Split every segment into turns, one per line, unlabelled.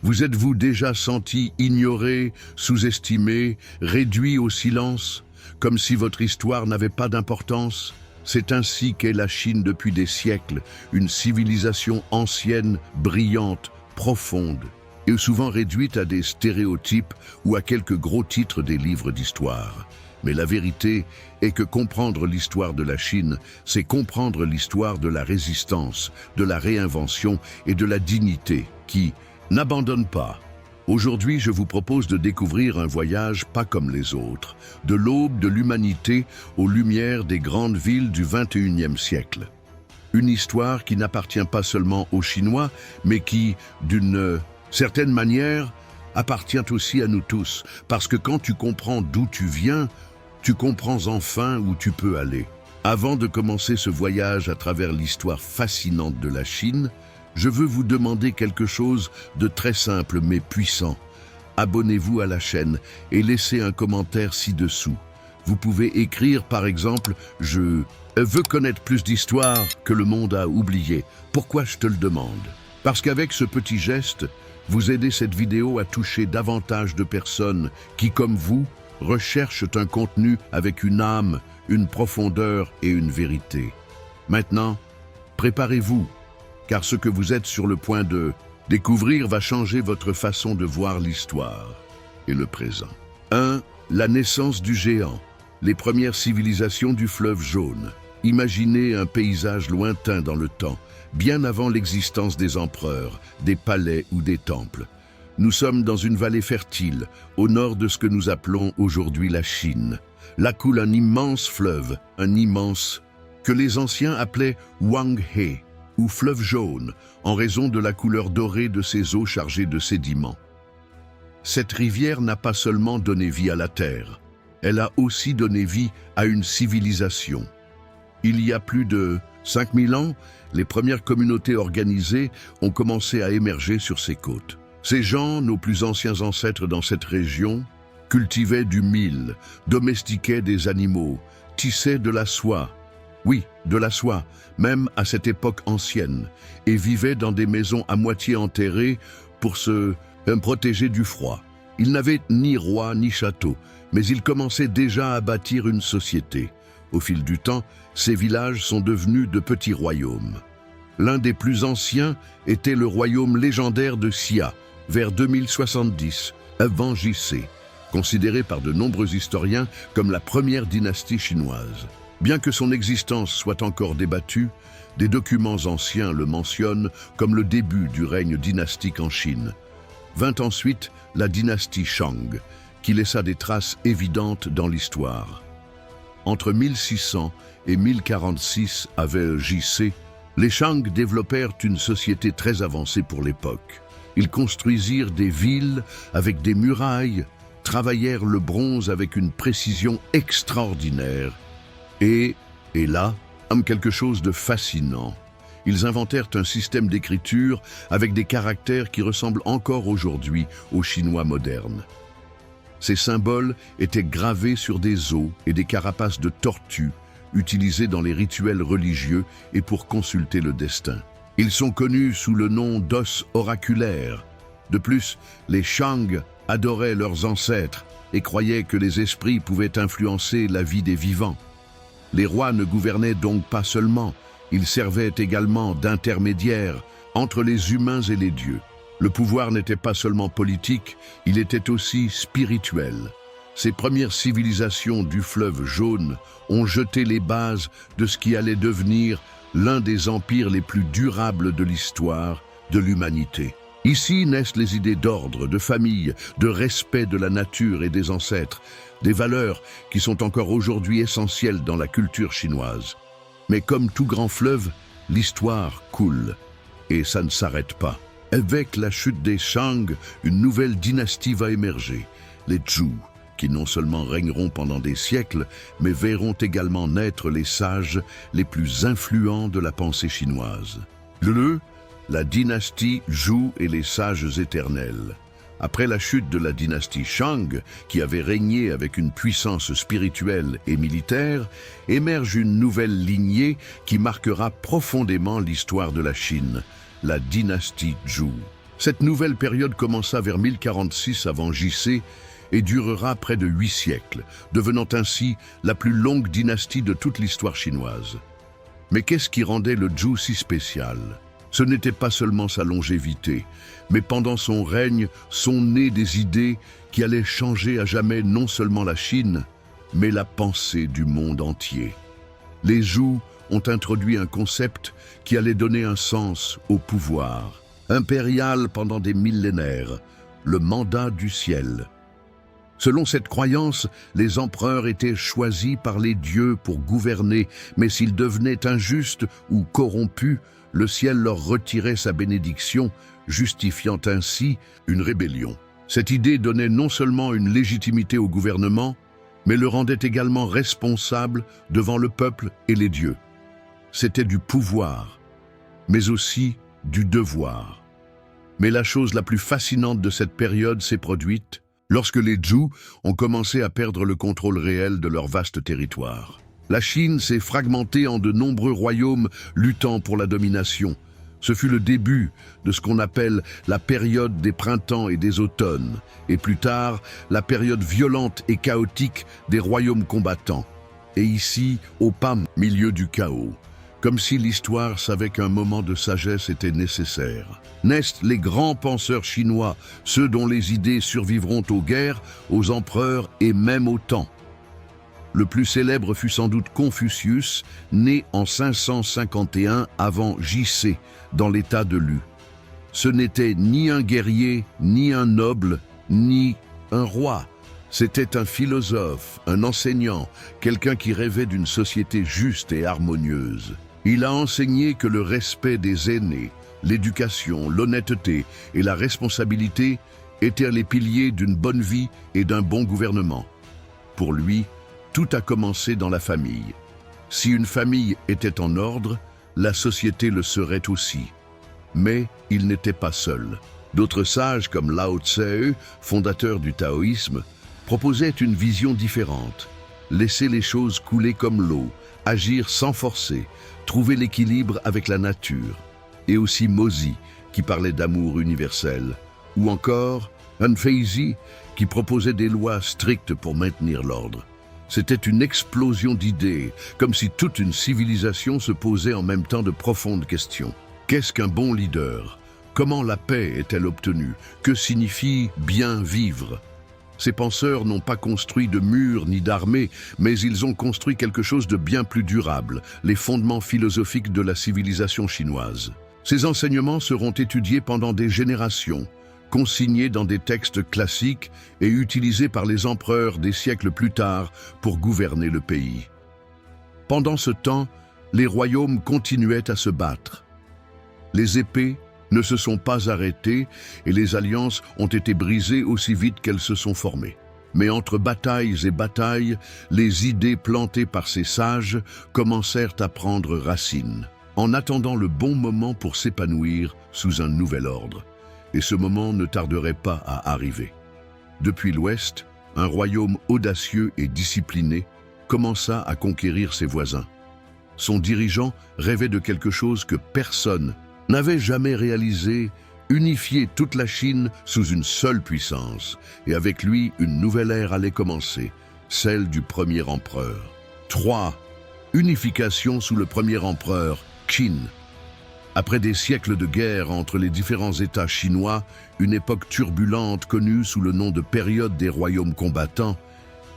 Vous êtes-vous déjà senti ignoré, sous-estimé, réduit au silence, comme si votre histoire n'avait pas d'importance? C'est ainsi qu'est la Chine depuis des siècles, une civilisation ancienne, brillante, profonde, et souvent réduite à des stéréotypes ou à quelques gros titres des livres d'histoire. Mais la vérité est que comprendre l'histoire de la Chine, c'est comprendre l'histoire de la résistance, de la réinvention et de la dignité qui n'abandonne pas. Aujourd'hui, je vous propose de découvrir un voyage pas comme les autres, de l'aube de l'humanité aux lumières des grandes villes du XXIe siècle. Une histoire qui n'appartient pas seulement aux Chinois, mais qui, d'une certaine manière, appartient aussi à nous tous, parce que quand tu comprends d'où tu viens, tu comprends enfin où tu peux aller. Avant de commencer ce voyage à travers l'histoire fascinante de la Chine, je veux vous demander quelque chose de très simple mais puissant. Abonnez-vous à la chaîne et laissez un commentaire ci-dessous. Vous pouvez écrire par exemple « Je veux connaître plus d'histoires que le monde a oubliées. Pourquoi je te le demande ?» Parce qu'avec ce petit geste, vous aidez cette vidéo à toucher davantage de personnes qui, comme vous, recherchent un contenu avec une âme, une profondeur et une vérité. Maintenant, préparez-vous, car ce que vous êtes sur le point de découvrir va changer votre façon de voir l'histoire et le présent. 1. La naissance du géant, les premières civilisations du fleuve jaune. Imaginez un paysage lointain dans le temps, bien avant l'existence des empereurs, des palais ou des temples. Nous sommes dans une vallée fertile, au nord de ce que nous appelons aujourd'hui la Chine. Là coule un immense fleuve, que les anciens appelaient Wanghe, ou fleuve jaune, en raison de la couleur dorée de ses eaux chargées de sédiments. Cette rivière n'a pas seulement donné vie à la terre, elle a aussi donné vie à une civilisation. Il y a plus de 5000 ans, les premières communautés organisées ont commencé à émerger sur ces côtes. Ces gens, nos plus anciens ancêtres dans cette région, cultivaient du mil, domestiquaient des animaux, tissaient de la soie, oui, de la soie, même à cette époque ancienne, et vivaient dans des maisons à moitié enterrées pour se protéger du froid. Ils n'avaient ni roi ni château, mais ils commençaient déjà à bâtir une société. Au fil du temps, ces villages sont devenus de petits royaumes. L'un des plus anciens était le royaume légendaire de Xia, vers 2070, avant JC, considéré par de nombreux historiens comme la première dynastie chinoise. Bien que son existence soit encore débattue, des documents anciens le mentionnent comme le début du règne dynastique en Chine. Vint ensuite la dynastie Shang, qui laissa des traces évidentes dans l'histoire. Entre 1600 et 1046 avec JC, les Shang développèrent une société très avancée pour l'époque. Ils construisirent des villes avec des murailles, travaillèrent le bronze avec une précision extraordinaire. Et là, quelque chose de fascinant. Ils inventèrent un système d'écriture avec des caractères qui ressemblent encore aujourd'hui aux Chinois modernes. Ces symboles étaient gravés sur des os et des carapaces de tortues, utilisés dans les rituels religieux et pour consulter le destin. Ils sont connus sous le nom d'os oraculaires. De plus, les Shang adoraient leurs ancêtres et croyaient que les esprits pouvaient influencer la vie des vivants. Les rois ne gouvernaient donc pas seulement, ils servaient également d'intermédiaires entre les humains et les dieux. Le pouvoir n'était pas seulement politique, il était aussi spirituel. Ces premières civilisations du fleuve jaune ont jeté les bases de ce qui allait devenir l'un des empires les plus durables de l'histoire de l'humanité. Ici naissent les idées d'ordre, de famille, de respect de la nature et des ancêtres, des valeurs qui sont encore aujourd'hui essentielles dans la culture chinoise. Mais comme tout grand fleuve, l'histoire coule, et ça ne s'arrête pas. Avec la chute des Shang, une nouvelle dynastie va émerger, les Zhou, qui non seulement régneront pendant des siècles, mais verront également naître les sages les plus influents de la pensée chinoise. La dynastie Zhou et les sages éternels. Après la chute de la dynastie Shang, qui avait régné avec une puissance spirituelle et militaire, émerge une nouvelle lignée qui marquera profondément l'histoire de la Chine, la dynastie Zhou. Cette nouvelle période commença vers 1046 avant JC et durera près de 8 siècles, devenant ainsi la plus longue dynastie de toute l'histoire chinoise. Mais qu'est-ce qui rendait le Zhou si spécial? Ce n'était pas seulement sa longévité, mais pendant son règne sont nées des idées qui allaient changer à jamais non seulement la Chine, mais la pensée du monde entier. Les Zhou ont introduit un concept qui allait donner un sens au pouvoir impérial pendant des millénaires, le mandat du ciel. Selon cette croyance, les empereurs étaient choisis par les dieux pour gouverner, mais s'ils devenaient injustes ou corrompus, le ciel leur retirait sa bénédiction, justifiant ainsi une rébellion. Cette idée donnait non seulement une légitimité au gouvernement, mais le rendait également responsable devant le peuple et les dieux. C'était du pouvoir, mais aussi du devoir. Mais la chose la plus fascinante de cette période s'est produite lorsque les Zhou ont commencé à perdre le contrôle réel de leur vaste territoire. La Chine s'est fragmentée en de nombreux royaumes luttant pour la domination. Ce fut le début de ce qu'on appelle la période des printemps et des automnes, et plus tard, la période violente et chaotique des royaumes combattants. Et ici, au PAM, milieu du chaos, comme si l'histoire savait qu'un moment de sagesse était nécessaire. Naissent les grands penseurs chinois, ceux dont les idées survivront aux guerres, aux empereurs et même au temps. Le plus célèbre fut sans doute Confucius, né en 551 avant JC, dans l'état de Lu. Ce n'était ni un guerrier, ni un noble, ni un roi. C'était un philosophe, un enseignant, quelqu'un qui rêvait d'une société juste et harmonieuse. Il a enseigné que le respect des aînés, l'éducation, l'honnêteté et la responsabilité étaient les piliers d'une bonne vie et d'un bon gouvernement. Pour lui, tout a commencé dans la famille. Si une famille était en ordre, la société le serait aussi. Mais il n'était pas seul. D'autres sages comme Lao Tse, fondateur du taoïsme, proposaient une vision différente. Laisser les choses couler comme l'eau, agir sans forcer, trouver l'équilibre avec la nature. Et aussi Mozi, qui parlait d'amour universel. Ou encore Han Feizi, qui proposait des lois strictes pour maintenir l'ordre. C'était une explosion d'idées, comme si toute une civilisation se posait en même temps de profondes questions. Qu'est-ce qu'un bon leader? Comment la paix est-elle obtenue? Que signifie bien vivre? Ces penseurs n'ont pas construit de murs ni d'armées, mais ils ont construit quelque chose de bien plus durable, les fondements philosophiques de la civilisation chinoise. Ces enseignements seront étudiés pendant des générations, consignés dans des textes classiques et utilisés par les empereurs des siècles plus tard pour gouverner le pays. Pendant ce temps, les royaumes continuaient à se battre. Les épées ne se sont pas arrêtées et les alliances ont été brisées aussi vite qu'elles se sont formées. Mais entre batailles et batailles, les idées plantées par ces sages commencèrent à prendre racine, en attendant le bon moment pour s'épanouir sous un nouvel ordre. Et ce moment ne tarderait pas à arriver. Depuis l'Ouest, un royaume audacieux et discipliné commença à conquérir ses voisins. Son dirigeant rêvait de quelque chose que personne n'avait jamais réalisé, unifier toute la Chine sous une seule puissance. Et avec lui, une nouvelle ère allait commencer, celle du premier empereur. 3. Unification sous le premier empereur, Qin. Après des siècles de guerre entre les différents États chinois, une époque turbulente connue sous le nom de période des royaumes combattants,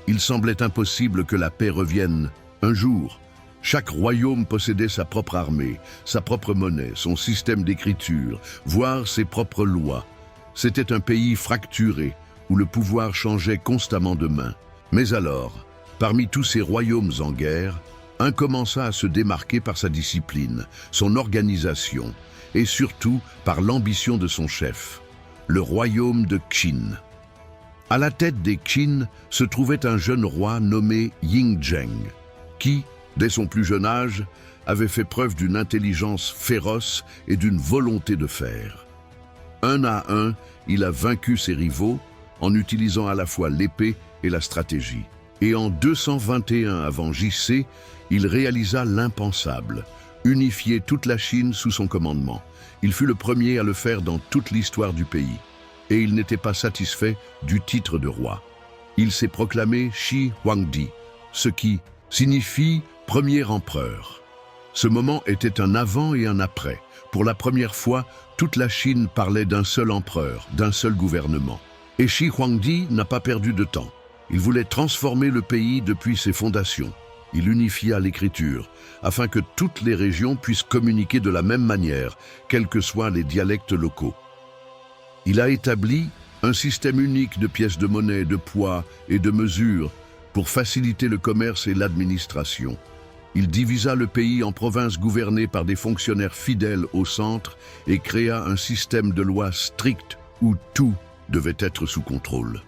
il semblait impossible que la paix revienne un jour. Chaque royaume possédait sa propre armée, sa propre monnaie, son système d'écriture, voire ses propres lois. C'était un pays fracturé, où le pouvoir changeait constamment de main. Mais alors, parmi tous ces royaumes en guerre, un commença à se démarquer par sa discipline, son organisation, et surtout par l'ambition de son chef, le royaume de Qin. À la tête des Qin se trouvait un jeune roi nommé Yingzheng, qui, dès son plus jeune âge, avait fait preuve d'une intelligence féroce et d'une volonté de fer. Un à un, il a vaincu ses rivaux en utilisant à la fois l'épée et la stratégie. Et en 221 avant JC, il réalisa l'impensable, unifier toute la Chine sous son commandement. Il fut le premier à le faire dans toute l'histoire du pays. Et il n'était pas satisfait du titre de roi. Il s'est proclamé Shi Huangdi, ce qui signifie premier empereur. Ce moment était un avant et un après. Pour la première fois, toute la Chine parlait d'un seul empereur, d'un seul gouvernement. Et Shi Huangdi n'a pas perdu de temps. Il voulait transformer le pays depuis ses fondations. Il unifia l'écriture, afin que toutes les régions puissent communiquer de la même manière, quels que soient les dialectes locaux. Il a établi un système unique de pièces de monnaie, de poids et de mesures pour faciliter le commerce et l'administration. Il divisa le pays en provinces gouvernées par des fonctionnaires fidèles au centre et créa un système de lois strict où tout devait être sous contrôle.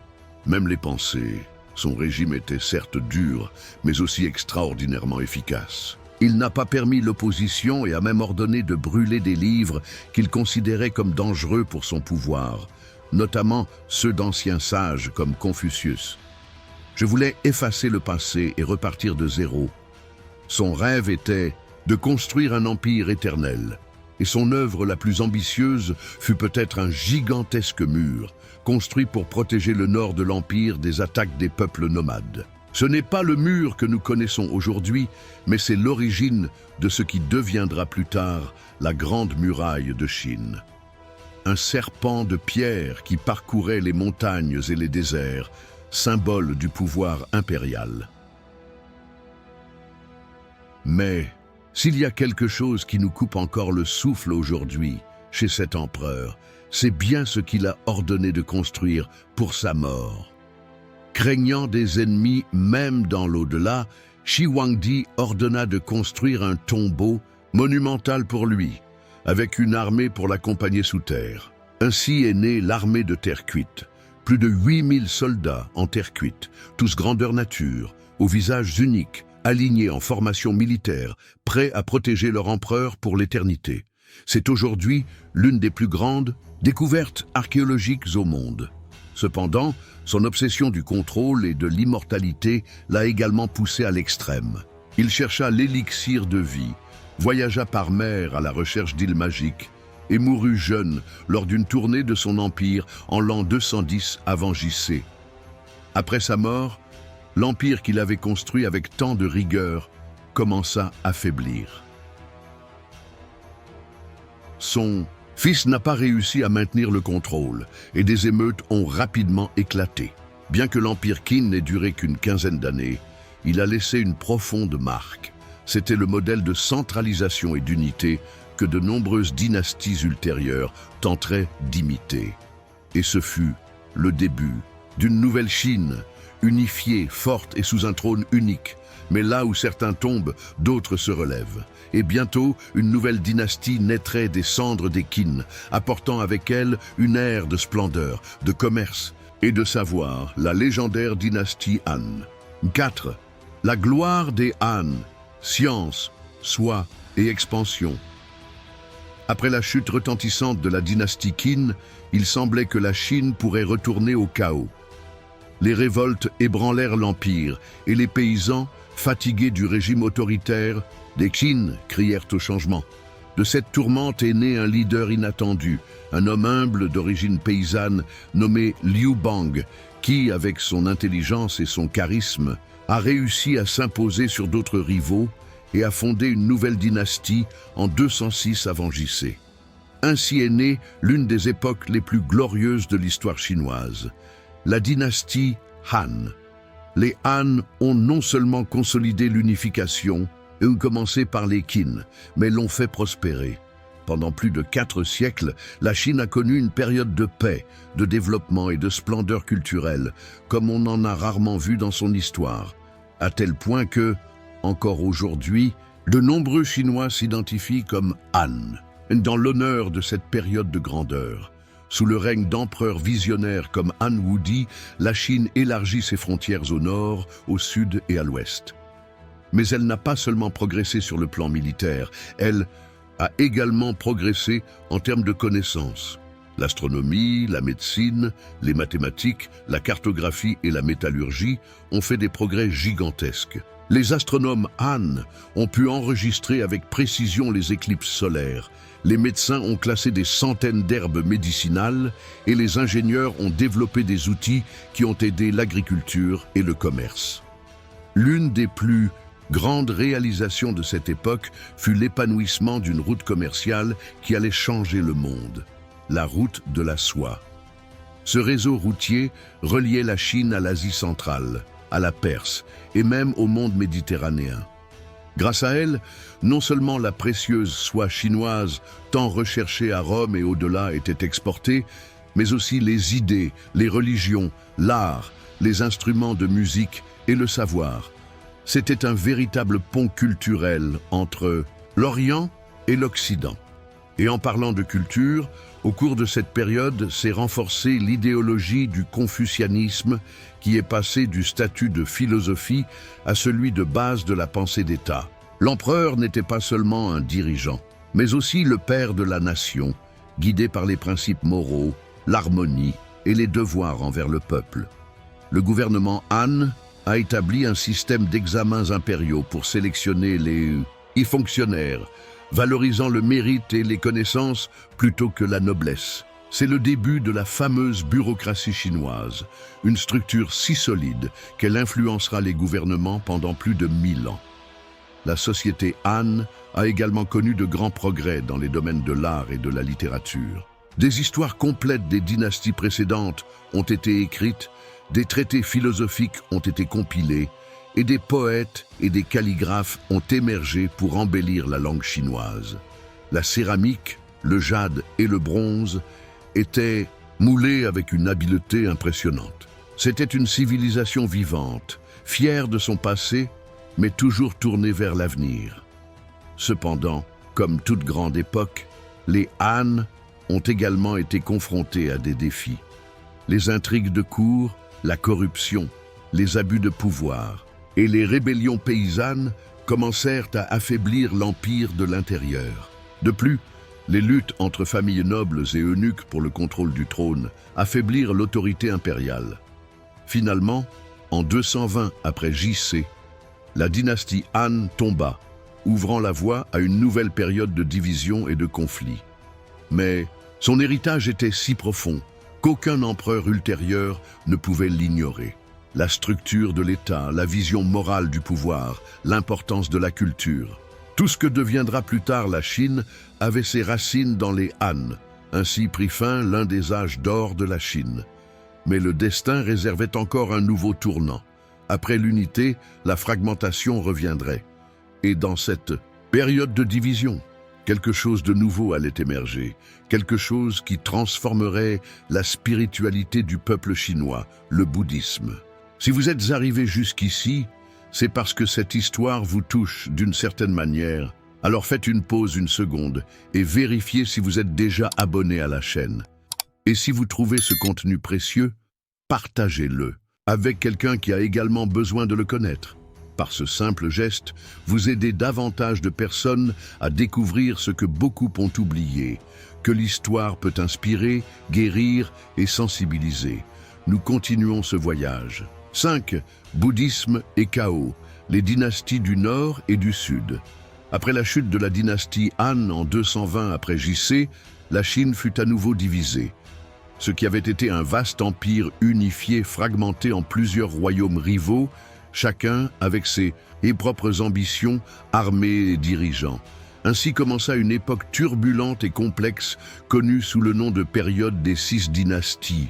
Même les pensées. Son régime était certes dur, mais aussi extraordinairement efficace. Il n'a pas permis l'opposition et a même ordonné de brûler des livres qu'il considérait comme dangereux pour son pouvoir, notamment ceux d'anciens sages comme Confucius. Je voulais effacer le passé et repartir de zéro. Son rêve était de construire un empire éternel, et son œuvre la plus ambitieuse fut peut-être un gigantesque mur, construit pour protéger le nord de l'empire des attaques des peuples nomades. Ce n'est pas le mur que nous connaissons aujourd'hui, mais c'est l'origine de ce qui deviendra plus tard la Grande Muraille de Chine. Un serpent de pierre qui parcourait les montagnes et les déserts, symbole du pouvoir impérial. Mais s'il y a quelque chose qui nous coupe encore le souffle aujourd'hui, chez cet empereur, c'est bien ce qu'il a ordonné de construire pour sa mort. Craignant des ennemis même dans l'au-delà, Shi Huangdi ordonna de construire un tombeau monumental pour lui, avec une armée pour l'accompagner sous terre. Ainsi est née l'armée de terre cuite. Plus de 8000 soldats en terre cuite, tous grandeur nature, aux visages uniques, alignés en formation militaire, prêts à protéger leur empereur pour l'éternité. C'est aujourd'hui l'une des plus grandes découvertes archéologiques au monde. Cependant, son obsession du contrôle et de l'immortalité l'a également poussé à l'extrême. Il chercha l'élixir de vie, voyagea par mer à la recherche d'îles magiques et mourut jeune lors d'une tournée de son empire en l'an 210 avant JC. Après sa mort, l'empire qu'il avait construit avec tant de rigueur commença à faiblir. Son fils n'a pas réussi à maintenir le contrôle et des émeutes ont rapidement éclaté. Bien que l'empire Qin n'ait duré qu'une quinzaine d'années, il a laissé une profonde marque. C'était le modèle de centralisation et d'unité que de nombreuses dynasties ultérieures tenteraient d'imiter. Et ce fut le début d'une nouvelle Chine, unifiée, forte et sous un trône unique. Mais là où certains tombent, d'autres se relèvent. Et bientôt, une nouvelle dynastie naîtrait des cendres des Qin, apportant avec elle une ère de splendeur, de commerce et de savoir, la légendaire dynastie Han. 4. La gloire des Han, science, soi et expansion. Après la chute retentissante de la dynastie Qin, il semblait que la Chine pourrait retourner au chaos. Les révoltes ébranlèrent l'empire et les paysans, fatigués du régime autoritaire, les Qin crièrent au changement. De cette tourmente est né un leader inattendu, un homme humble d'origine paysanne nommé Liu Bang, qui, avec son intelligence et son charisme, a réussi à s'imposer sur d'autres rivaux et a fondé une nouvelle dynastie en 206 avant JC. Ainsi est née l'une des époques les plus glorieuses de l'histoire chinoise, la dynastie Han. Les Han ont non seulement consolidé l'unification et ont commencé par les Qin, mais l'ont fait prospérer. Pendant plus de 4 siècles, la Chine a connu une période de paix, de développement et de splendeur culturelle, comme on en a rarement vu dans son histoire, à tel point que, encore aujourd'hui, de nombreux Chinois s'identifient comme Han, dans l'honneur de cette période de grandeur. Sous le règne d'empereurs visionnaires comme Han Wudi, la Chine élargit ses frontières au nord, au sud et à l'ouest. Mais elle n'a pas seulement progressé sur le plan militaire, elle a également progressé en termes de connaissances. L'astronomie, la médecine, les mathématiques, la cartographie et la métallurgie ont fait des progrès gigantesques. Les astronomes Han ont pu enregistrer avec précision les éclipses solaires. Les médecins ont classé des centaines d'herbes médicinales et les ingénieurs ont développé des outils qui ont aidé l'agriculture et le commerce. L'une des plus grandes réalisations de cette époque fut l'épanouissement d'une route commerciale qui allait changer le monde. La route de la soie. Ce réseau routier reliait la Chine à l'Asie centrale, à la Perse et même au monde méditerranéen. Grâce à elle, non seulement la précieuse soie chinoise, tant recherchée à Rome et au-delà, était exportée, mais aussi les idées, les religions, l'art, les instruments de musique et le savoir. C'était un véritable pont culturel entre l'Orient et l'Occident. Et en parlant de culture, au cours de cette période s'est renforcée l'idéologie du confucianisme qui est passé du statut de philosophie à celui de base de la pensée d'État. L'empereur n'était pas seulement un dirigeant, mais aussi le père de la nation, guidé par les principes moraux, l'harmonie et les devoirs envers le peuple. Le gouvernement Han a établi un système d'examens impériaux pour sélectionner les fonctionnaires, valorisant le mérite et les connaissances plutôt que la noblesse. C'est le début de la fameuse bureaucratie chinoise, une structure si solide qu'elle influencera les gouvernements pendant plus de 1000 ans. La société Han a également connu de grands progrès dans les domaines de l'art et de la littérature. Des histoires complètes des dynasties précédentes ont été écrites, des traités philosophiques ont été compilés, et des poètes et des calligraphes ont émergé pour embellir la langue chinoise. La céramique, le jade et le bronze étaient moulés avec une habileté impressionnante. C'était une civilisation vivante, fière de son passé, mais toujours tournée vers l'avenir. Cependant, comme toute grande époque, les Han ont également été confrontés à des défis. Les intrigues de cour, la corruption, les abus de pouvoir et les rébellions paysannes commencèrent à affaiblir l'empire de l'intérieur. De plus, les luttes entre familles nobles et eunuques pour le contrôle du trône affaiblirent l'autorité impériale. Finalement, en 220 après J.C., la dynastie Han tomba, ouvrant la voie à une nouvelle période de division et de conflit. Mais son héritage était si profond qu'aucun empereur ultérieur ne pouvait l'ignorer. La structure de l'État, la vision morale du pouvoir, l'importance de la culture. Tout ce que deviendra plus tard la Chine avait ses racines dans les Han. Ainsi prit fin l'un des âges d'or de la Chine. Mais le destin réservait encore un nouveau tournant. Après l'unité, la fragmentation reviendrait. Et dans cette période de division, quelque chose de nouveau allait émerger, quelque chose qui transformerait la spiritualité du peuple chinois, le bouddhisme. Si vous êtes arrivé jusqu'ici, c'est parce que cette histoire vous touche d'une certaine manière. Alors faites une pause une seconde et vérifiez si vous êtes déjà abonné à la chaîne. Et si vous trouvez ce contenu précieux, partagez-le avec quelqu'un qui a également besoin de le connaître. Par ce simple geste, vous aidez davantage de personnes à découvrir ce que beaucoup ont oublié, que l'histoire peut inspirer, guérir et sensibiliser. Nous continuons ce voyage. 5. Bouddhisme et chaos, les dynasties du Nord et du Sud. Après la chute de la dynastie Han en 220 après J.C., la Chine fut à nouveau divisée. Ce qui avait été un vaste empire unifié, fragmenté en plusieurs royaumes rivaux, chacun avec ses propres ambitions, armées et dirigeants. Ainsi commença une époque turbulente et complexe, connue sous le nom de période des 6 dynasties,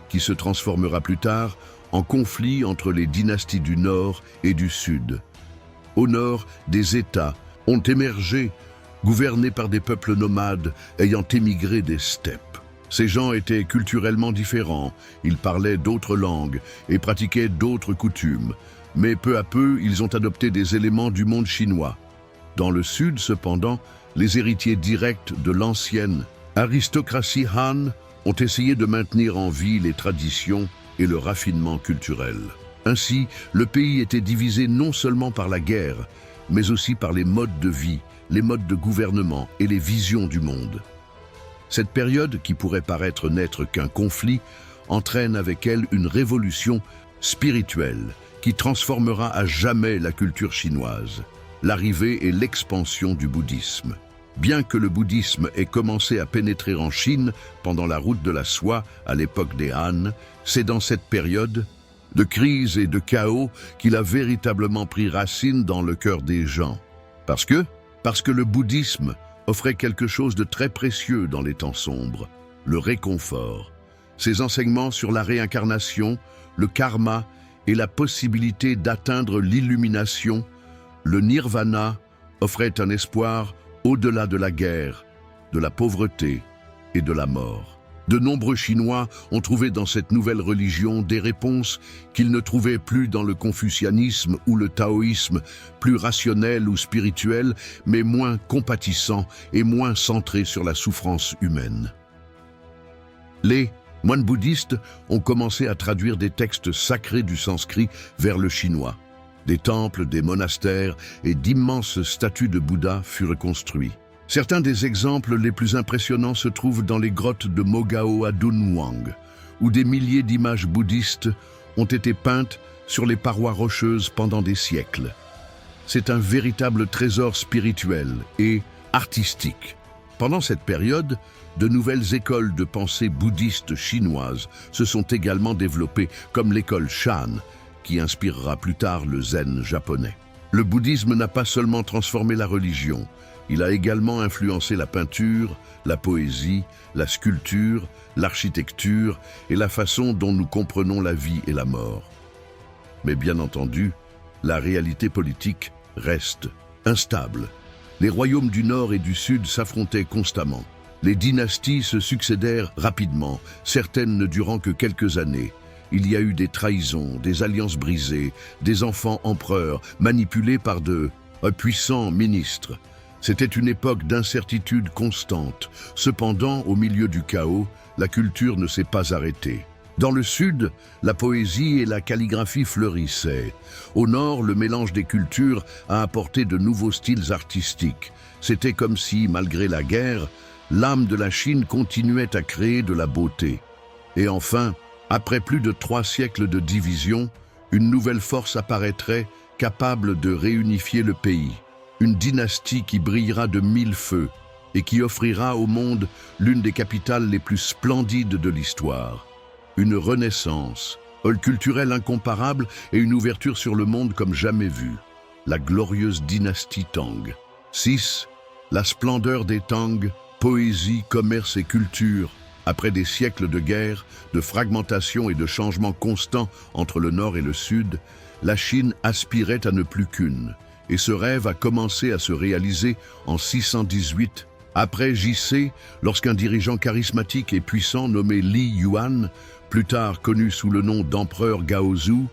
qui se transformera plus tard en conflit entre les dynasties du Nord et du Sud. Au Nord, des États ont émergé, gouvernés par des peuples nomades ayant émigré des steppes. Ces gens étaient culturellement différents, ils parlaient d'autres langues et pratiquaient d'autres coutumes, mais peu à peu, ils ont adopté des éléments du monde chinois. Dans le Sud, cependant, les héritiers directs de l'ancienne aristocratie Han ont essayé de maintenir en vie les traditions et le raffinement culturel. Ainsi, le pays était divisé non seulement par la guerre, mais aussi par les modes de vie, les modes de gouvernement et les visions du monde. Cette période, qui pourrait paraître n'être qu'un conflit, entraîne avec elle une révolution spirituelle qui transformera à jamais la culture chinoise, l'arrivée et l'expansion du bouddhisme. Bien que le bouddhisme ait commencé à pénétrer en Chine pendant la route de la soie à l'époque des Han, c'est dans cette période de crise et de chaos qu'il a véritablement pris racine dans le cœur des gens. Parce que le bouddhisme offrait quelque chose de très précieux dans les temps sombres, le réconfort. Ses enseignements sur la réincarnation, le karma et la possibilité d'atteindre l'illumination, le nirvana, offraient un espoir au-delà de la guerre, de la pauvreté et de la mort. De nombreux Chinois ont trouvé dans cette nouvelle religion des réponses qu'ils ne trouvaient plus dans le confucianisme ou le taoïsme, plus rationnels ou spirituels, mais moins compatissants et moins centrés sur la souffrance humaine. Les moines bouddhistes ont commencé à traduire des textes sacrés du sanskrit vers le chinois. Des temples, des monastères et d'immenses statues de Bouddha furent construits. Certains des exemples les plus impressionnants se trouvent dans les grottes de Mogao à Dunhuang, où des milliers d'images bouddhistes ont été peintes sur les parois rocheuses pendant des siècles. C'est un véritable trésor spirituel et artistique. Pendant cette période, de nouvelles écoles de pensée bouddhistes chinoises se sont également développées, comme l'école Shan, qui inspirera plus tard le zen japonais. Le bouddhisme n'a pas seulement transformé la religion, il a également influencé la peinture, la poésie, la sculpture, l'architecture et la façon dont nous comprenons la vie et la mort. Mais bien entendu, la réalité politique reste instable. Les royaumes du Nord et du Sud s'affrontaient constamment. Les dynasties se succédèrent rapidement, certaines ne durant que quelques années. Il y a eu des trahisons, des alliances brisées, des enfants empereurs manipulés par de puissants ministres. C'était une époque d'incertitude constante. Cependant, au milieu du chaos, la culture ne s'est pas arrêtée. Dans le sud, la poésie et la calligraphie fleurissaient. Au nord, le mélange des cultures a apporté de nouveaux styles artistiques. C'était comme si, malgré la guerre, l'âme de la Chine continuait à créer de la beauté. Et enfin, après plus de 3 siècles de division, une nouvelle force apparaîtrait capable de réunifier le pays. Une dynastie qui brillera de 1000 feux et qui offrira au monde l'une des capitales les plus splendides de l'histoire. Une renaissance, culturelle incomparable et une ouverture sur le monde comme jamais vue. La glorieuse dynastie Tang. 6. La splendeur des Tang, poésie, commerce et culture. Après des siècles de guerre, de fragmentation et de changements constants entre le Nord et le Sud, la Chine aspirait à ne plus qu'une. Et ce rêve a commencé à se réaliser en 618, après JC, lorsqu'un dirigeant charismatique et puissant nommé Li Yuan, plus tard connu sous le nom d'empereur Gaozu,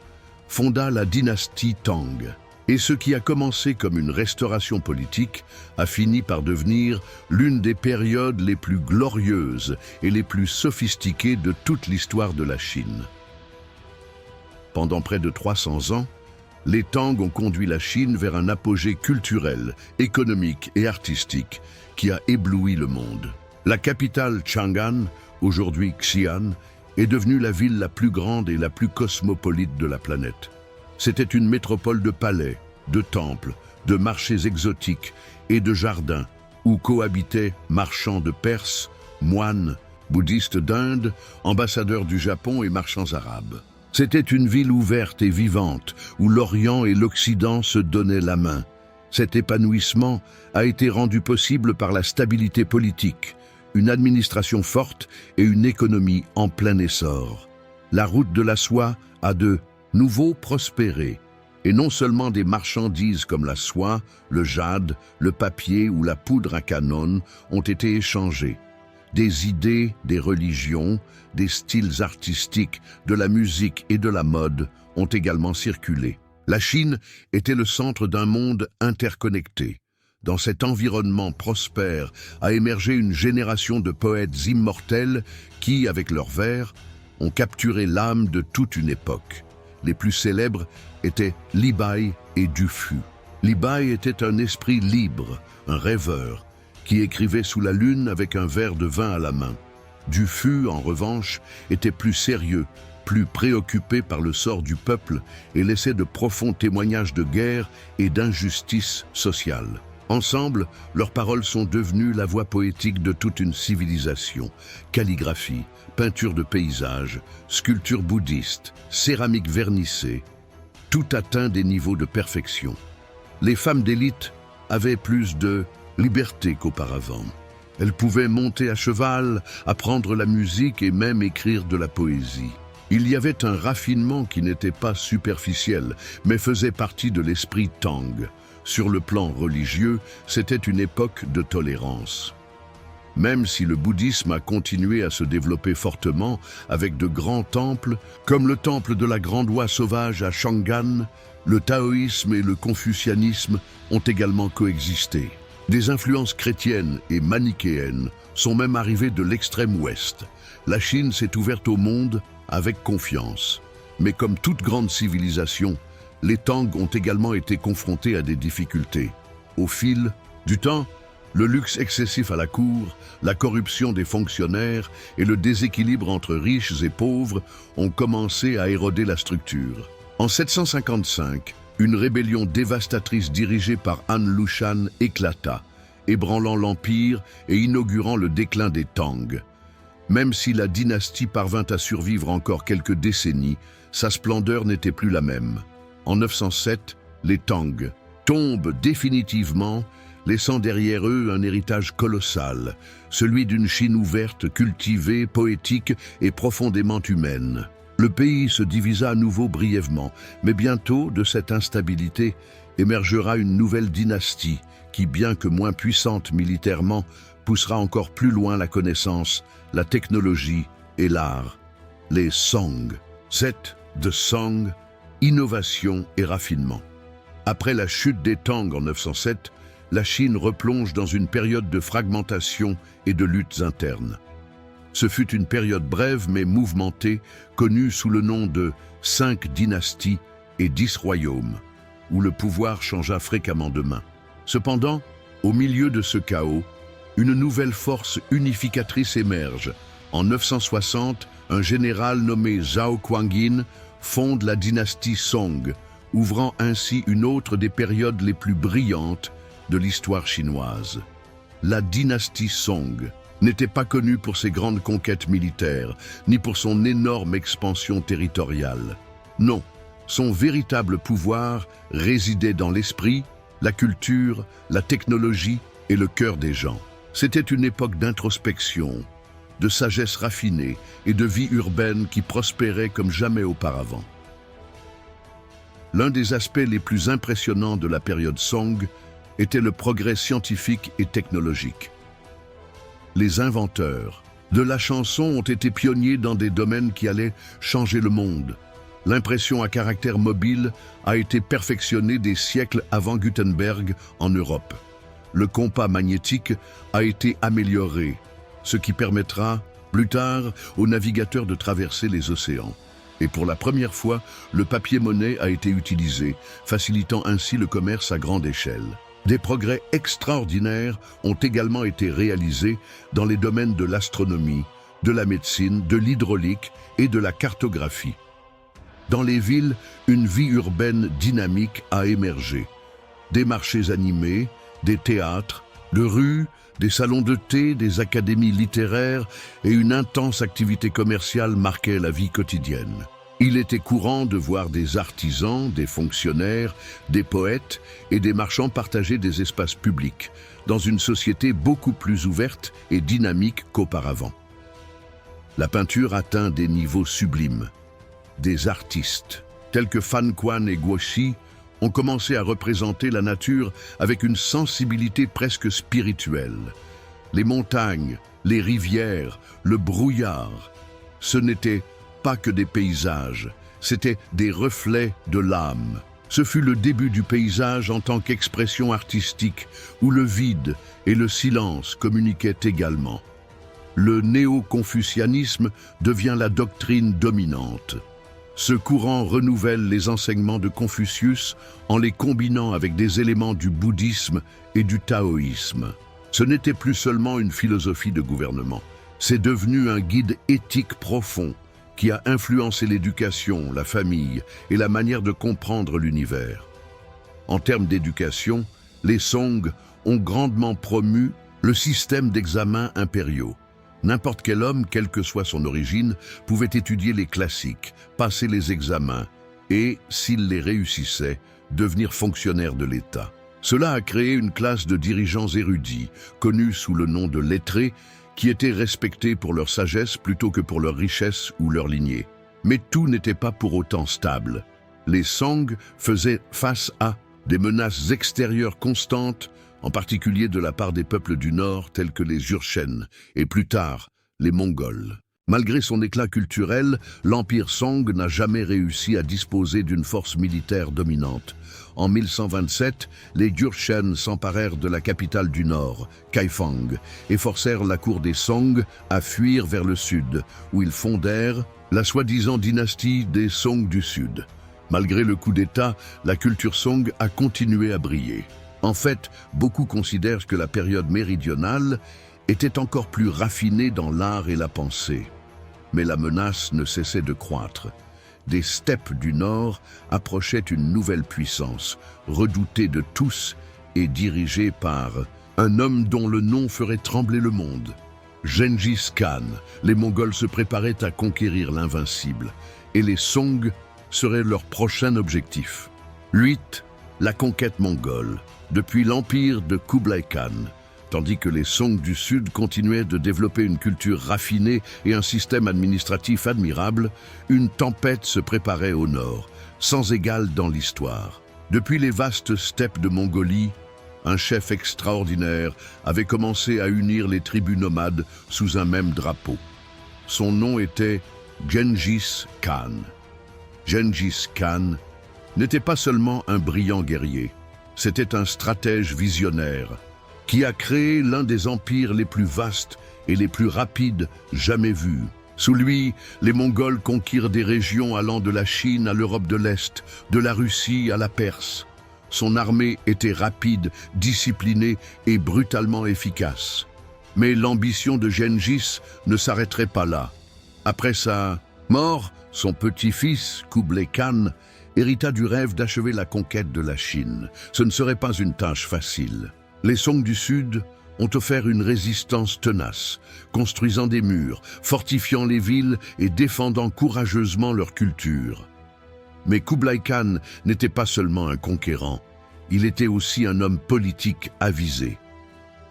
fonda la dynastie Tang. Et ce qui a commencé comme une restauration politique a fini par devenir l'une des périodes les plus glorieuses et les plus sophistiquées de toute l'histoire de la Chine. Pendant près de 300 ans, les Tang ont conduit la Chine vers un apogée culturel, économique et artistique qui a ébloui le monde. La capitale Chang'an, aujourd'hui Xi'an, est devenue la ville la plus grande et la plus cosmopolite de la planète. C'était une métropole de palais, de temples, de marchés exotiques et de jardins où cohabitaient marchands de Perse, moines, bouddhistes d'Inde, ambassadeurs du Japon et marchands arabes. C'était une ville ouverte et vivante, où l'Orient et l'Occident se donnaient la main. Cet épanouissement a été rendu possible par la stabilité politique, une administration forte et une économie en plein essor. La route de la soie a de nouveau prospéré, et non seulement des marchandises comme la soie, le jade, le papier ou la poudre à canon ont été échangées. Des idées, des religions, des styles artistiques, de la musique et de la mode ont également circulé. La Chine était le centre d'un monde interconnecté. Dans cet environnement prospère a émergé une génération de poètes immortels qui, avec leurs vers, ont capturé l'âme de toute une époque. Les plus célèbres étaient Li Bai et Du Fu. Li Bai était un esprit libre, un rêveur, qui écrivait sous la lune avec un verre de vin à la main. Du Fu, en revanche, était plus sérieux, plus préoccupé par le sort du peuple et laissait de profonds témoignages de guerre et d'injustice sociale. Ensemble, leurs paroles sont devenues la voix poétique de toute une civilisation. Calligraphie, peinture de paysages, sculpture bouddhiste, céramique vernissée, tout atteint des niveaux de perfection. Les femmes d'élite avaient plus de liberté qu'auparavant. Elles pouvaient monter à cheval, apprendre la musique et même écrire de la poésie. Il y avait un raffinement qui n'était pas superficiel, mais faisait partie de l'esprit Tang. Sur le plan religieux, c'était une époque de tolérance. Même si le bouddhisme a continué à se développer fortement avec de grands temples, comme le temple de la Grande Oie sauvage à Chang'an, le taoïsme et le confucianisme ont également coexisté. Des influences chrétiennes et manichéennes sont même arrivées de l'extrême ouest. La Chine s'est ouverte au monde avec confiance. Mais comme toute grande civilisation, les Tang ont également été confrontés à des difficultés. Au fil du temps, le luxe excessif à la cour, la corruption des fonctionnaires et le déséquilibre entre riches et pauvres ont commencé à éroder la structure. En 755, une rébellion dévastatrice dirigée par Han Lushan éclata, ébranlant l'empire et inaugurant le déclin des Tang. Même si la dynastie parvint à survivre encore quelques décennies, sa splendeur n'était plus la même. En 907, les Tang tombent définitivement, laissant derrière eux un héritage colossal, celui d'une Chine ouverte, cultivée, poétique et profondément humaine. Le pays se divisa à nouveau brièvement, mais bientôt, de cette instabilité, émergera une nouvelle dynastie qui, bien que moins puissante militairement, poussera encore plus loin la connaissance, la technologie et l'art. Les Song. Z de Song, innovation et raffinement. Après la chute des Tang en 907, la Chine replonge dans une période de fragmentation et de luttes internes. Ce fut une période brève mais mouvementée, connue sous le nom de 5 dynasties et 10 royaumes, où le pouvoir changea fréquemment de main. Cependant, au milieu de ce chaos, une nouvelle force unificatrice émerge. En 960, un général nommé Zhao Guanyin fonde la dynastie Song, ouvrant ainsi une autre des périodes les plus brillantes de l'histoire chinoise. La dynastie Song n'était pas connue pour ses grandes conquêtes militaires, ni pour son énorme expansion territoriale. Non, son véritable pouvoir résidait dans l'esprit, la culture, la technologie et le cœur des gens. C'était une époque d'introspection, de sagesse raffinée et de vie urbaine qui prospérait comme jamais auparavant. L'un des aspects les plus impressionnants de la période Song était le progrès scientifique et technologique. Les inventeurs de la chanson ont été pionniers dans des domaines qui allaient changer le monde. L'impression à caractère mobile a été perfectionnée des siècles avant Gutenberg en Europe. Le compas magnétique a été amélioré, ce qui permettra, plus tard, aux navigateurs de traverser les océans. Et pour la première fois, le papier-monnaie a été utilisé, facilitant ainsi le commerce à grande échelle. Des progrès extraordinaires ont également été réalisés dans les domaines de l'astronomie, de la médecine, de l'hydraulique et de la cartographie. Dans les villes, une vie urbaine dynamique a émergé. Des marchés animés, des théâtres, de rues, des salons de thé, des académies littéraires et une intense activité commerciale marquaient la vie quotidienne. Il était courant de voir des artisans, des fonctionnaires, des poètes et des marchands partager des espaces publics, dans une société beaucoup plus ouverte et dynamique qu'auparavant. La peinture atteint des niveaux sublimes. Des artistes, tels que Fan Quan et Guo Xi, ont commencé à représenter la nature avec une sensibilité presque spirituelle. Les montagnes, les rivières, le brouillard, ce n'était pas que des paysages, c'étaient des reflets de l'âme. Ce fut le début du paysage en tant qu'expression artistique, où le vide et le silence communiquaient également. Le néo-confucianisme devient la doctrine dominante. Ce courant renouvelle les enseignements de Confucius en les combinant avec des éléments du bouddhisme et du taoïsme. Ce n'était plus seulement une philosophie de gouvernement. C'est devenu un guide éthique profond qui a influencé l'éducation, la famille et la manière de comprendre l'univers. En termes d'éducation, les Song ont grandement promu le système d'examens impériaux. N'importe quel homme, quelle que soit son origine, pouvait étudier les classiques, passer les examens et, s'il les réussissait, devenir fonctionnaire de l'État. Cela a créé une classe de dirigeants érudits, connus sous le nom de lettrés, qui étaient respectés pour leur sagesse plutôt que pour leur richesse ou leur lignée. Mais tout n'était pas pour autant stable. Les Song faisaient face à des menaces extérieures constantes, en particulier de la part des peuples du Nord tels que les Jurchen et plus tard les Mongols. Malgré son éclat culturel, l'Empire Song n'a jamais réussi à disposer d'une force militaire dominante. En 1127, les Jurchen s'emparèrent de la capitale du Nord, Kaifeng, et forcèrent la cour des Song à fuir vers le sud, où ils fondèrent la soi-disant dynastie des Song du Sud. Malgré le coup d'État, la culture Song a continué à briller. En fait, beaucoup considèrent que la période méridionale était encore plus raffinée dans l'art et la pensée. Mais la menace ne cessait de croître. Des steppes du Nord approchaient une nouvelle puissance, redoutée de tous et dirigée par un homme dont le nom ferait trembler le monde. Gengis Khan, les Mongols se préparaient à conquérir l'invincible, et les Song seraient leur prochain objectif. 8. La conquête mongole, depuis l'empire de Kublai Khan. Tandis que les Song du Sud continuaient de développer une culture raffinée et un système administratif admirable, une tempête se préparait au nord, sans égale dans l'histoire. Depuis les vastes steppes de Mongolie, un chef extraordinaire avait commencé à unir les tribus nomades sous un même drapeau. Son nom était Gengis Khan. Gengis Khan n'était pas seulement un brillant guerrier, c'était un stratège visionnaire qui a créé l'un des empires les plus vastes et les plus rapides jamais vus. Sous lui, les Mongols conquirent des régions allant de la Chine à l'Europe de l'Est, de la Russie à la Perse. Son armée était rapide, disciplinée et brutalement efficace. Mais l'ambition de Gengis ne s'arrêterait pas là. Après sa mort, son petit-fils, Kublai Khan, hérita du rêve d'achever la conquête de la Chine. Ce ne serait pas une tâche facile. Les Song du Sud ont offert une résistance tenace, construisant des murs, fortifiant les villes et défendant courageusement leur culture. Mais Kublai Khan n'était pas seulement un conquérant, il était aussi un homme politique avisé.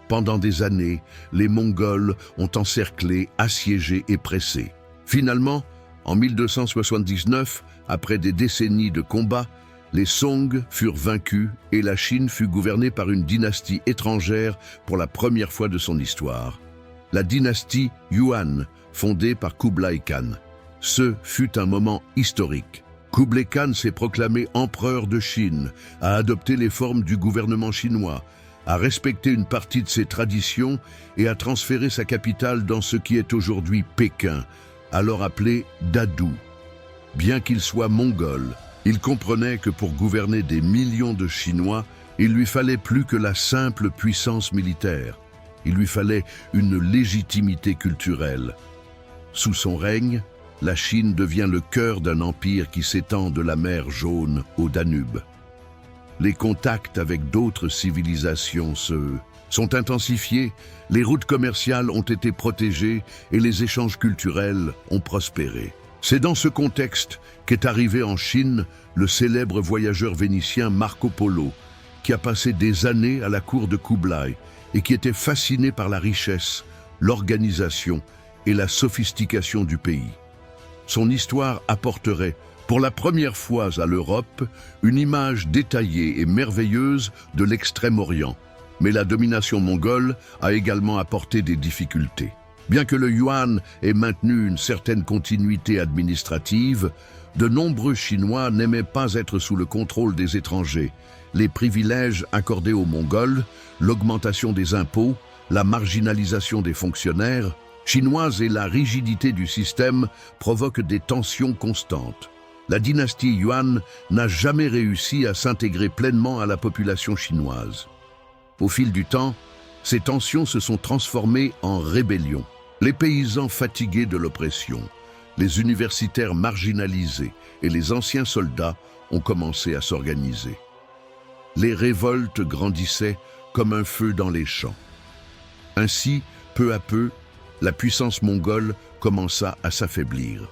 Pendant des années, les Mongols ont encerclé, assiégé et pressé. Finalement, en 1279, après des décennies de combats, les Song furent vaincus et la Chine fut gouvernée par une dynastie étrangère pour la première fois de son histoire. La dynastie Yuan, fondée par Kublai Khan. Ce fut un moment historique. Kublai Khan s'est proclamé empereur de Chine, a adopté les formes du gouvernement chinois, a respecté une partie de ses traditions et a transféré sa capitale dans ce qui est aujourd'hui Pékin, alors appelé Dadu. Bien qu'il soit mongol, il comprenait que pour gouverner des millions de Chinois, il lui fallait plus que la simple puissance militaire. Il lui fallait une légitimité culturelle. Sous son règne, la Chine devient le cœur d'un empire qui s'étend de la mer Jaune au Danube. Les contacts avec d'autres civilisations sont intensifiés, les routes commerciales ont été protégées et les échanges culturels ont prospéré. C'est dans ce contexte qu'est arrivé en Chine le célèbre voyageur vénitien Marco Polo, qui a passé des années à la cour de Kublai et qui était fasciné par la richesse, l'organisation et la sophistication du pays. Son histoire apporterait, pour la première fois à l'Europe, une image détaillée et merveilleuse de l'Extrême-Orient. Mais la domination mongole a également apporté des difficultés. Bien que le yuan ait maintenu une certaine continuité administrative, de nombreux Chinois n'aimaient pas être sous le contrôle des étrangers. Les privilèges accordés aux Mongols, l'augmentation des impôts, la marginalisation des fonctionnaires chinoises et la rigidité du système provoquent des tensions constantes. La dynastie Yuan n'a jamais réussi à s'intégrer pleinement à la population chinoise. Au fil du temps, Ces tensions se sont transformées en rébellion. Les paysans fatigués de l'oppression, les universitaires marginalisés et les anciens soldats ont commencé à s'organiser. Les révoltes grandissaient comme un feu dans les champs. Ainsi, peu à peu, la puissance mongole commença à s'affaiblir.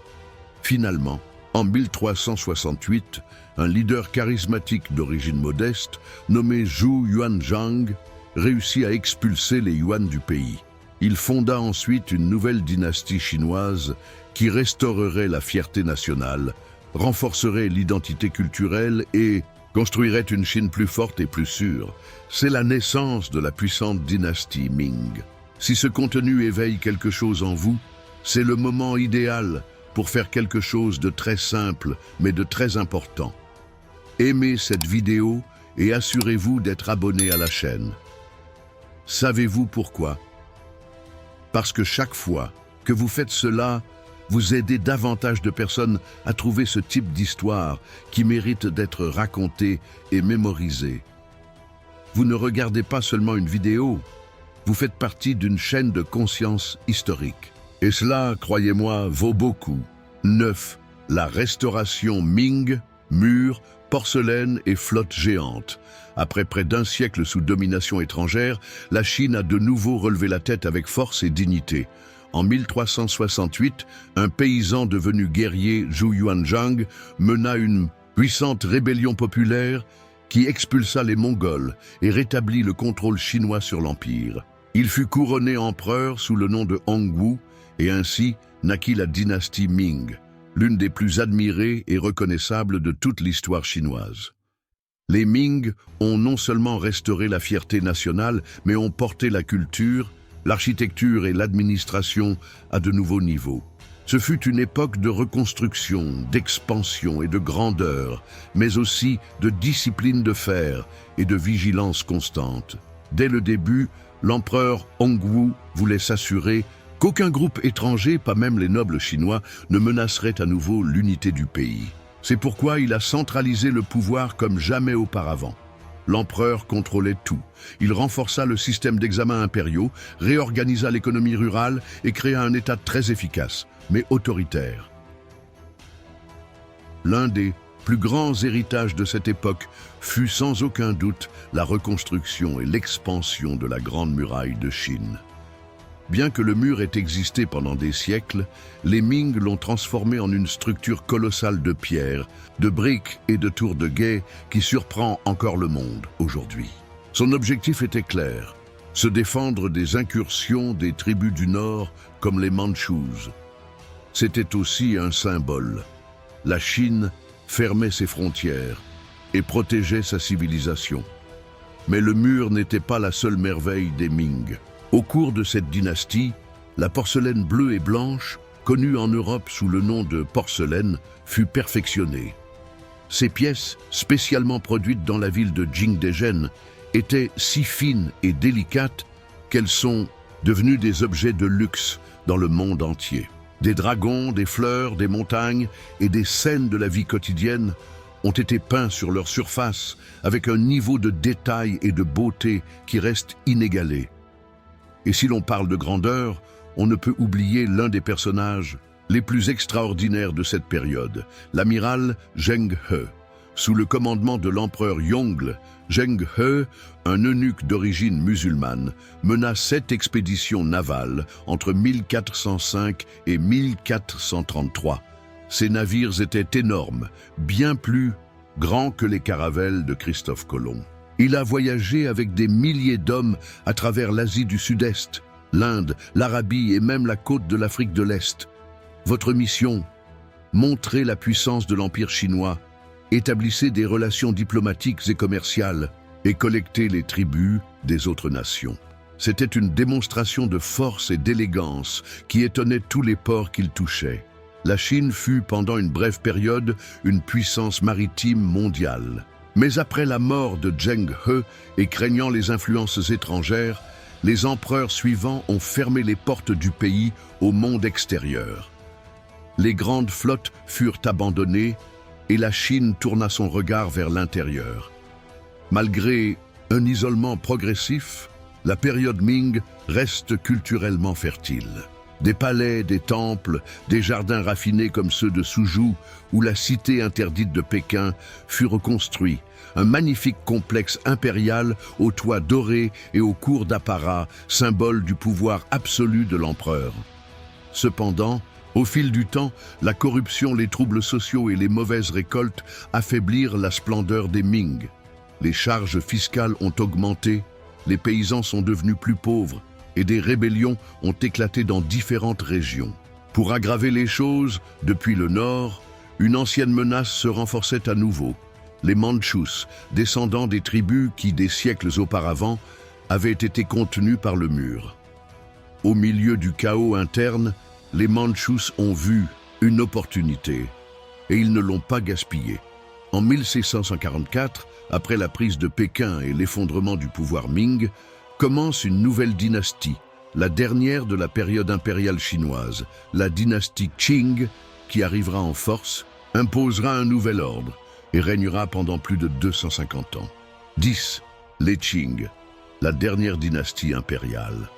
Finalement, en 1368, un leader charismatique d'origine modeste, nommé Zhou Yuanzhang, réussit à expulser les Yuan du pays. Il fonda ensuite une nouvelle dynastie chinoise qui restaurerait la fierté nationale, renforcerait l'identité culturelle et construirait une Chine plus forte et plus sûre. C'est la naissance de la puissante dynastie Ming. Si ce contenu éveille quelque chose en vous, c'est le moment idéal pour faire quelque chose de très simple, mais de très important. Aimez cette vidéo et assurez-vous d'être abonné à la chaîne. Savez-vous pourquoi? Parce que chaque fois que vous faites cela, vous aidez davantage de personnes à trouver ce type d'histoire qui mérite d'être racontée et mémorisée. Vous ne regardez pas seulement une vidéo, vous faites partie d'une chaîne de conscience historique. Et cela, croyez-moi, vaut beaucoup. 9. La restauration Ming, murs, porcelaine et flotte géante. Après près d'un siècle sous domination étrangère, la Chine a de nouveau relevé la tête avec force et dignité. En 1368, un paysan devenu guerrier, Zhou Yuanzhang, mena une puissante rébellion populaire qui expulsa les Mongols et rétablit le contrôle chinois sur l'empire. Il fut couronné empereur sous le nom de Hongwu et ainsi naquit la dynastie Ming, l'une des plus admirées et reconnaissables de toute l'histoire chinoise. Les Ming ont non seulement restauré la fierté nationale, mais ont porté la culture, l'architecture et l'administration à de nouveaux niveaux. Ce fut une époque de reconstruction, d'expansion et de grandeur, mais aussi de discipline de fer et de vigilance constante. Dès le début, l'empereur Hongwu voulait s'assurer qu'aucun groupe étranger, pas même les nobles chinois, ne menacerait à nouveau l'unité du pays. C'est pourquoi il a centralisé le pouvoir comme jamais auparavant. L'empereur contrôlait tout. Il renforça le système d'examens impériaux, réorganisa l'économie rurale et créa un État très efficace, mais autoritaire. L'un des plus grands héritages de cette époque fut sans aucun doute la reconstruction et l'expansion de la Grande Muraille de Chine. Bien que le mur ait existé pendant des siècles, les Ming l'ont transformé en une structure colossale de pierres, de briques et de tours de guet qui surprend encore le monde aujourd'hui. Son objectif était clair, se défendre des incursions des tribus du Nord comme les Mandchous. C'était aussi un symbole. La Chine fermait ses frontières et protégeait sa civilisation. Mais le mur n'était pas la seule merveille des Ming. Au cours de cette dynastie, la porcelaine bleue et blanche, connue en Europe sous le nom de porcelaine, fut perfectionnée. Ces pièces, spécialement produites dans la ville de Jingdezhen, étaient si fines et délicates qu'elles sont devenues des objets de luxe dans le monde entier. Des dragons, des fleurs, des montagnes et des scènes de la vie quotidienne ont été peints sur leur surface avec un niveau de détail et de beauté qui reste inégalé. Et si l'on parle de grandeur, on ne peut oublier l'un des personnages les plus extraordinaires de cette période, l'amiral Zheng He. Sous le commandement de l'empereur Yongle, Zheng He, un eunuque d'origine musulmane, mena 7 expéditions navales entre 1405 et 1433. Ces navires étaient énormes, bien plus grands que les caravelles de Christophe Colomb. Il a voyagé avec des milliers d'hommes à travers l'Asie du Sud-Est, l'Inde, l'Arabie et même la côte de l'Afrique de l'Est. Votre mission, montrer la puissance de l'Empire chinois, établissez des relations diplomatiques et commerciales et collectez les tributs des autres nations. C'était une démonstration de force et d'élégance qui étonnait tous les ports qu'il touchait. La Chine fut pendant une brève période une puissance maritime mondiale. Mais après la mort de Zheng He et craignant les influences étrangères, les empereurs suivants ont fermé les portes du pays au monde extérieur. Les grandes flottes furent abandonnées et la Chine tourna son regard vers l'intérieur. Malgré un isolement progressif, la période Ming reste culturellement fertile. Des palais, des temples, des jardins raffinés comme ceux de Suzhou ou la cité interdite de Pékin furent reconstruits. Un magnifique complexe impérial aux toits dorés et aux cours d'apparat, symbole du pouvoir absolu de l'empereur. Cependant, au fil du temps, la corruption, les troubles sociaux et les mauvaises récoltes affaiblirent la splendeur des Ming. Les charges fiscales ont augmenté, les paysans sont devenus plus pauvres et des rébellions ont éclaté dans différentes régions. Pour aggraver les choses, depuis le nord, une ancienne menace se renforçait à nouveau. Les Mandchous, descendants des tribus qui, des siècles auparavant, avaient été contenus par le mur. Au milieu du chaos interne, les Mandchous ont vu une opportunité et ils ne l'ont pas gaspillée. En 1644, après la prise de Pékin et l'effondrement du pouvoir Ming, commence une nouvelle dynastie, la dernière de la période impériale chinoise, la dynastie Qing, qui arrivera en force, imposera un nouvel ordre et régnera pendant plus de 250 ans. 10. Les Qing, la dernière dynastie impériale.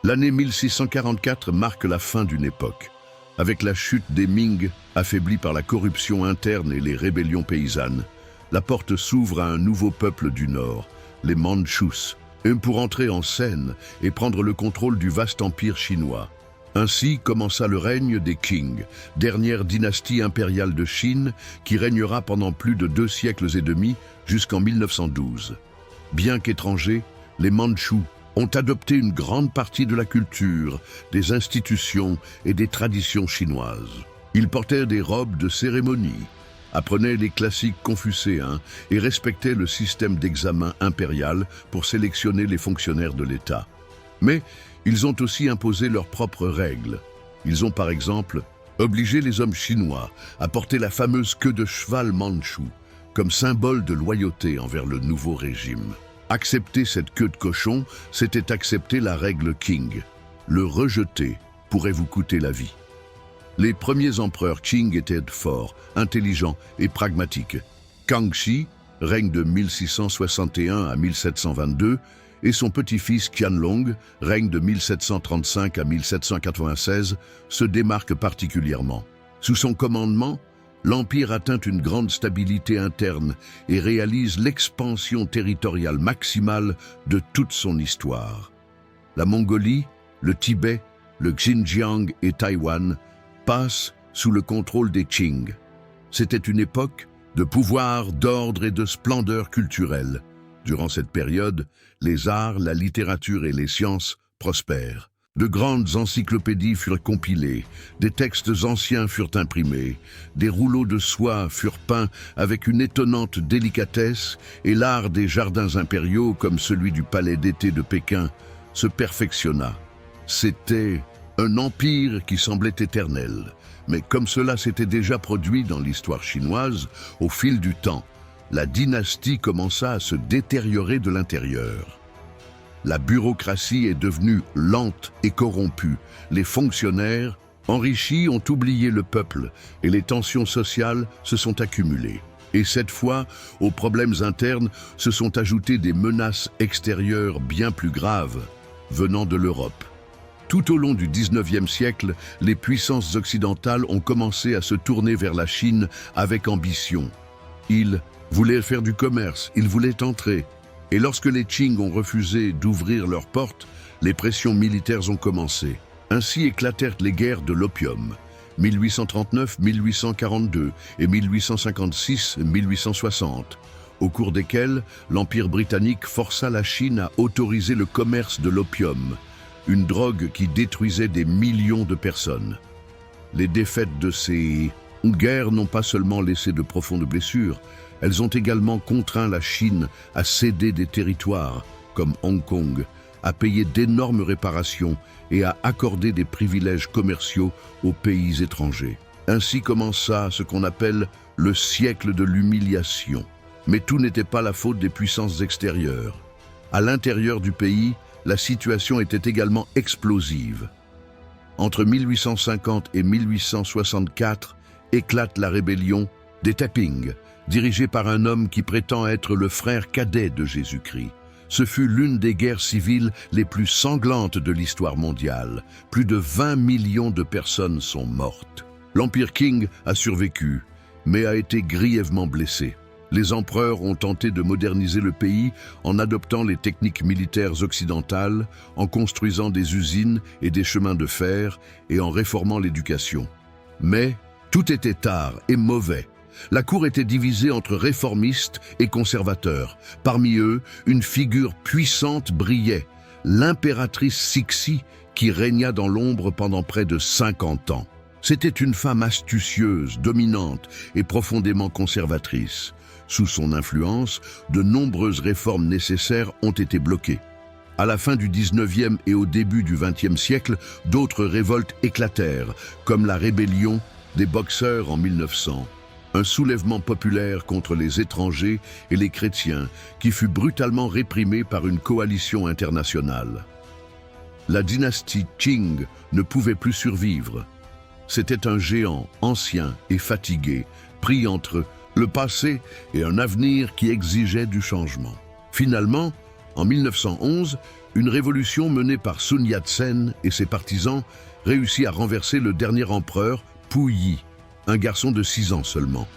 L'année 1644 marque la fin d'une époque. Avec la chute des Ming, affaiblis par la corruption interne et les rébellions paysannes, la porte s'ouvre à un nouveau peuple du Nord, les Mandchous, pour entrer en scène et prendre le contrôle du vaste empire chinois. Ainsi commença le règne des Qing, dernière dynastie impériale de Chine qui régnera pendant plus de 2 siècles et demi jusqu'en 1912. Bien qu'étrangers, les Mandchous ont adopté une grande partie de la culture, des institutions et des traditions chinoises. Ils portaient des robes de cérémonie, apprenaient les classiques confucéens et respectaient le système d'examen impérial pour sélectionner les fonctionnaires de l'État. Mais ils ont aussi imposé leurs propres règles. Ils ont par exemple obligé les hommes chinois à porter la fameuse queue de cheval mandchou comme symbole de loyauté envers le nouveau régime. Accepter cette queue de cochon, c'était accepter la règle Qing. Le rejeter pourrait vous coûter la vie. Les premiers empereurs Qing étaient forts, intelligents et pragmatiques. Kangxi règne de 1661 à 1722 et son petit-fils Qianlong règne de 1735 à 1796 se démarquent particulièrement. Sous son commandement, l'Empire atteint une grande stabilité interne et réalise l'expansion territoriale maximale de toute son histoire. La Mongolie, le Tibet, le Xinjiang et Taïwan passent sous le contrôle des Qing. C'était une époque de pouvoir, d'ordre et de splendeur culturelle. Durant cette période, les arts, la littérature et les sciences prospèrent. De grandes encyclopédies furent compilées, des textes anciens furent imprimés, des rouleaux de soie furent peints avec une étonnante délicatesse et l'art des jardins impériaux, comme celui du palais d'été de Pékin, se perfectionna. C'était un empire qui semblait éternel, mais comme cela s'était déjà produit dans l'histoire chinoise, au fil du temps, la dynastie commença à se détériorer de l'intérieur. La bureaucratie est devenue lente et corrompue. Les fonctionnaires, enrichis, ont oublié le peuple et les tensions sociales se sont accumulées. Et cette fois, aux problèmes internes se sont ajoutées des menaces extérieures bien plus graves venant de l'Europe. Tout au long du XIXe siècle, les puissances occidentales ont commencé à se tourner vers la Chine avec ambition. Ils voulaient faire du commerce, ils voulaient entrer. Et lorsque les Qing ont refusé d'ouvrir leurs portes, les pressions militaires ont commencé. Ainsi éclatèrent les guerres de l'opium, 1839-1842 et 1856-1860, au cours desquelles l'Empire britannique força la Chine à autoriser le commerce de l'opium, une drogue qui détruisait des millions de personnes. Les défaites de ces guerres n'ont pas seulement laissé de profondes blessures, elles ont également contraint la Chine à céder des territoires, comme Hong Kong, à payer d'énormes réparations et à accorder des privilèges commerciaux aux pays étrangers. Ainsi commença ce qu'on appelle le siècle de l'humiliation. Mais tout n'était pas la faute des puissances extérieures. À l'intérieur du pays, la situation était également explosive. Entre 1850 et 1864 éclate la rébellion des Taiping, dirigée par un homme qui prétend être le frère cadet de Jésus-Christ. Ce fut l'une des guerres civiles les plus sanglantes de l'histoire mondiale. Plus de 20 millions de personnes sont mortes. L'Empire Qing a survécu, mais a été grièvement blessé. Les empereurs ont tenté de moderniser le pays en adoptant les techniques militaires occidentales, en construisant des usines et des chemins de fer et en réformant l'éducation. Mais tout était tard et mauvais. La cour était divisée entre réformistes et conservateurs. Parmi eux, une figure puissante brillait, l'impératrice Cixi, qui régna dans l'ombre pendant près de 50 ans. C'était une femme astucieuse, dominante et profondément conservatrice. Sous son influence, de nombreuses réformes nécessaires ont été bloquées. À la fin du 19e et au début du 20e siècle, d'autres révoltes éclatèrent, comme la rébellion des Boxers en 1900. Un soulèvement populaire contre les étrangers et les chrétiens qui fut brutalement réprimé par une coalition internationale. La dynastie Qing ne pouvait plus survivre. C'était un géant ancien et fatigué, pris entre le passé et un avenir qui exigeait du changement. Finalement, en 1911, une révolution menée par Sun Yat-sen et ses partisans réussit à renverser le dernier empereur, Puyi, un garçon de 6 ans seulement.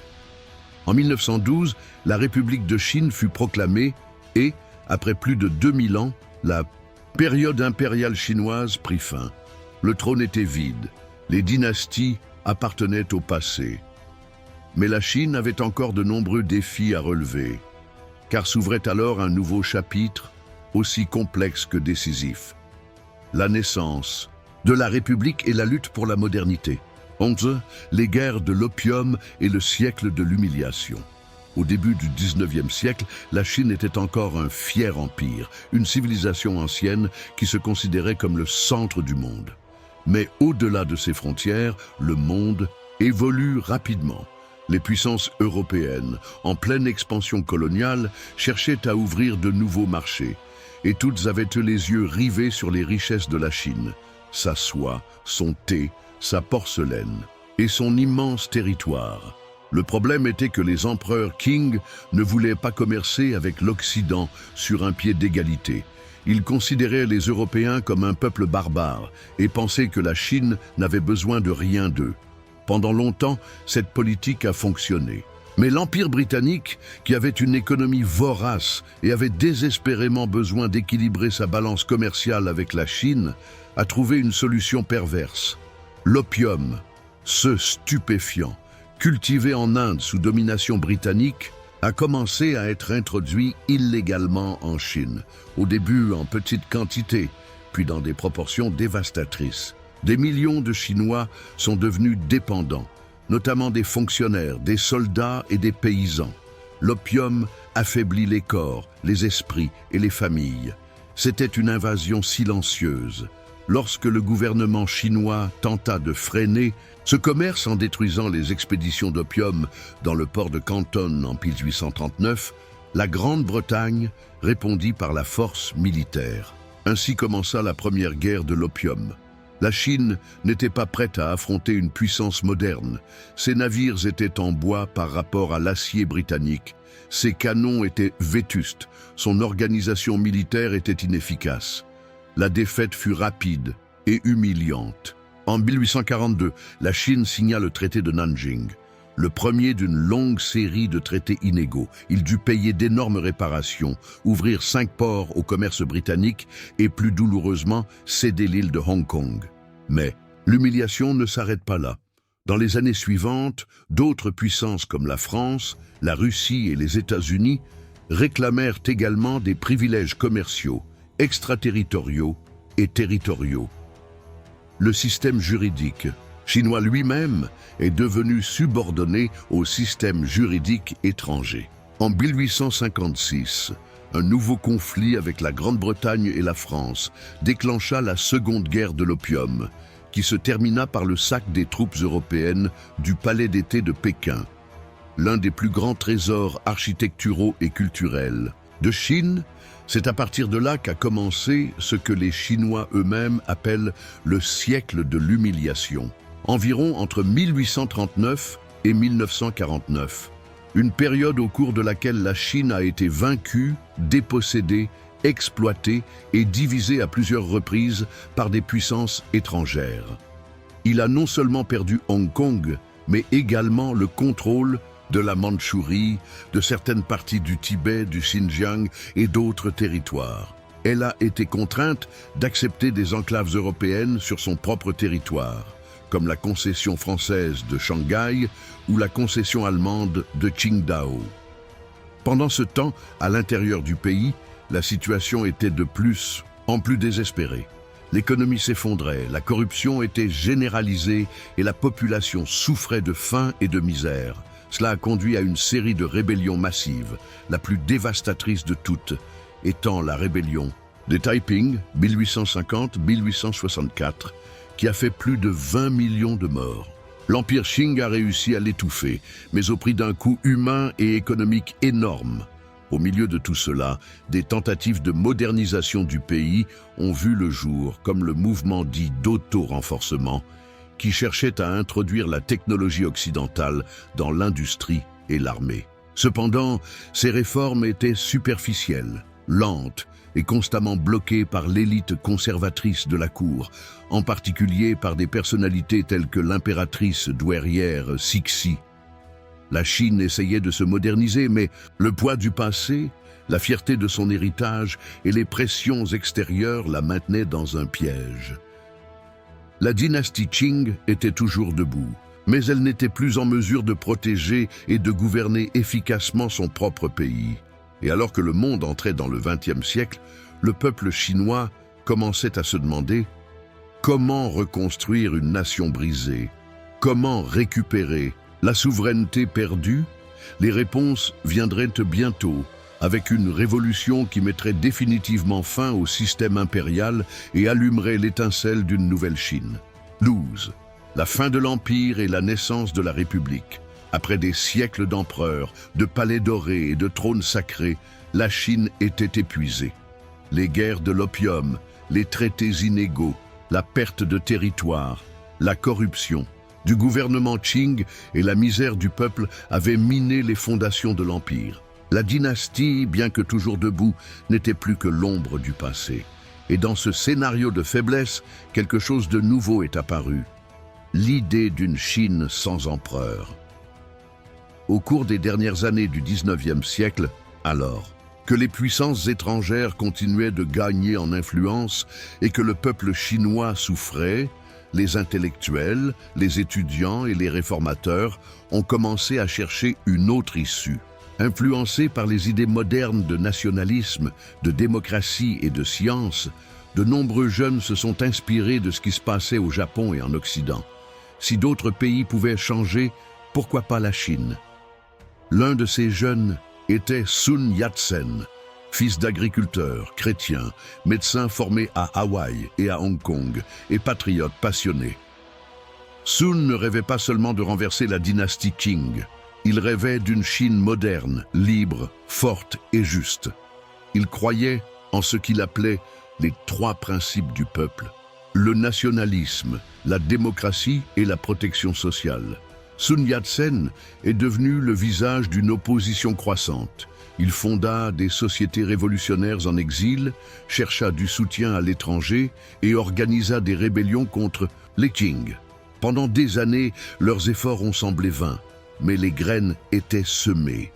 En 1912, la République de Chine fut proclamée et, après plus de 2000 ans, la période impériale chinoise prit fin. Le trône était vide, les dynasties appartenaient au passé. Mais la Chine avait encore de nombreux défis à relever, car s'ouvrait alors un nouveau chapitre, aussi complexe que décisif. La naissance de la République et la lutte pour la modernité. 11. Les guerres de l'opium et le siècle de l'humiliation. Au début du 19e siècle, la Chine était encore un fier empire, une civilisation ancienne qui se considérait comme le centre du monde. Mais au-delà de ses frontières, le monde évolue rapidement. Les puissances européennes, en pleine expansion coloniale, cherchaient à ouvrir de nouveaux marchés, et toutes avaient les yeux rivés sur les richesses de la Chine, sa soie, son thé, sa porcelaine et son immense territoire. Le problème était que les empereurs Qing ne voulaient pas commercer avec l'Occident sur un pied d'égalité. Ils considéraient les Européens comme un peuple barbare et pensaient que la Chine n'avait besoin de rien d'eux. Pendant longtemps, cette politique a fonctionné. Mais l'Empire britannique, qui avait une économie vorace et avait désespérément besoin d'équilibrer sa balance commerciale avec la Chine, a trouvé une solution perverse. L'opium, ce stupéfiant, cultivé en Inde sous domination britannique, a commencé à être introduit illégalement en Chine, au début en petite quantité, puis dans des proportions dévastatrices. Des millions de Chinois sont devenus dépendants, notamment des fonctionnaires, des soldats et des paysans. L'opium affaiblit les corps, les esprits et les familles. C'était une invasion silencieuse. Lorsque le gouvernement chinois tenta de freiner ce commerce en détruisant les expéditions d'opium dans le port de Canton en 1839, la Grande-Bretagne répondit par la force militaire. Ainsi commença la première guerre de l'opium. La Chine n'était pas prête à affronter une puissance moderne. Ses navires étaient en bois par rapport à l'acier britannique. Ses canons étaient vétustes. Son organisation militaire était inefficace. La défaite fut rapide et humiliante. En 1842, la Chine signa le traité de Nanjing, le premier d'une longue série de traités inégaux. Il dut payer d'énormes réparations, ouvrir 5 ports au commerce britannique et, plus douloureusement, céder l'île de Hong Kong. Mais l'humiliation ne s'arrête pas là. Dans les années suivantes, d'autres puissances comme la France, la Russie et les États-Unis réclamèrent également des privilèges commerciaux, extraterritoriaux et territoriaux. Le système juridique chinois lui-même est devenu subordonné au système juridique étranger. En 1856, un nouveau conflit avec la Grande-Bretagne et la France déclencha la Seconde Guerre de l'opium, qui se termina par le sac des troupes européennes du Palais d'été de Pékin, l'un des plus grands trésors architecturaux et culturels de Chine. C'est à partir de là qu'a commencé ce que les Chinois eux-mêmes appellent le siècle de l'humiliation. Environ entre 1839 et 1949, une période au cours de laquelle la Chine a été vaincue, dépossédée exploité et divisé à plusieurs reprises par des puissances étrangères. Il a non seulement perdu Hong Kong, mais également le contrôle de la Mandchourie, de certaines parties du Tibet, du Xinjiang et d'autres territoires. Elle a été contrainte d'accepter des enclaves européennes sur son propre territoire, comme la concession française de Shanghai ou la concession allemande de Qingdao. Pendant ce temps, à l'intérieur du pays, la situation était de plus en plus désespérée. L'économie s'effondrait, la corruption était généralisée et la population souffrait de faim et de misère. Cela a conduit à une série de rébellions massives, la plus dévastatrice de toutes étant la rébellion des Taiping, 1850-1864, qui a fait plus de 20 millions de morts. L'Empire Qing a réussi à l'étouffer, mais au prix d'un coût humain et économique énorme. Au milieu de tout cela, des tentatives de modernisation du pays ont vu le jour, comme le mouvement dit d'auto-renforcement, qui cherchait à introduire la technologie occidentale dans l'industrie et l'armée. Cependant, ces réformes étaient superficielles, lentes et constamment bloquées par l'élite conservatrice de la cour, en particulier par des personnalités telles que l'impératrice douairière Cixi. La Chine essayait de se moderniser, mais le poids du passé, la fierté de son héritage et les pressions extérieures la maintenaient dans un piège. La dynastie Qing était toujours debout, mais elle n'était plus en mesure de protéger et de gouverner efficacement son propre pays. Et alors que le monde entrait dans le XXe siècle, le peuple chinois commençait à se demander comment reconstruire une nation brisée, comment récupérer la souveraineté perdue. Les réponses viendraient bientôt, avec une révolution qui mettrait définitivement fin au système impérial et allumerait l'étincelle d'une nouvelle Chine. 12. La fin de l'Empire et la naissance de la République. Après des siècles d'empereurs, de palais dorés et de trônes sacrés, la Chine était épuisée. Les guerres de l'opium, les traités inégaux, la perte de territoire, la corruption du gouvernement Qing et la misère du peuple avaient miné les fondations de l'Empire. La dynastie, bien que toujours debout, n'était plus que l'ombre du passé. Et dans ce scénario de faiblesse, quelque chose de nouveau est apparu. L'idée d'une Chine sans empereur. Au cours des dernières années du XIXe siècle, alors que les puissances étrangères continuaient de gagner en influence et que le peuple chinois souffrait, les intellectuels, les étudiants et les réformateurs ont commencé à chercher une autre issue. Influencés par les idées modernes de nationalisme, de démocratie et de science, de nombreux jeunes se sont inspirés de ce qui se passait au Japon et en Occident. Si d'autres pays pouvaient changer, pourquoi pas la Chine? L'un de ces jeunes était Sun Yat-sen, fils d'agriculteur, chrétien, médecin formé à Hawaï et à Hong Kong, et patriote passionné. Sun ne rêvait pas seulement de renverser la dynastie Qing. Il rêvait d'une Chine moderne, libre, forte et juste. Il croyait en ce qu'il appelait les trois principes du peuple: le nationalisme, la démocratie et la protection sociale. Sun Yat-sen est devenu le visage d'une opposition croissante. Il fonda des sociétés révolutionnaires en exil, chercha du soutien à l'étranger et organisa des rébellions contre les Qing. Pendant des années, leurs efforts ont semblé vains, mais les graines étaient semées.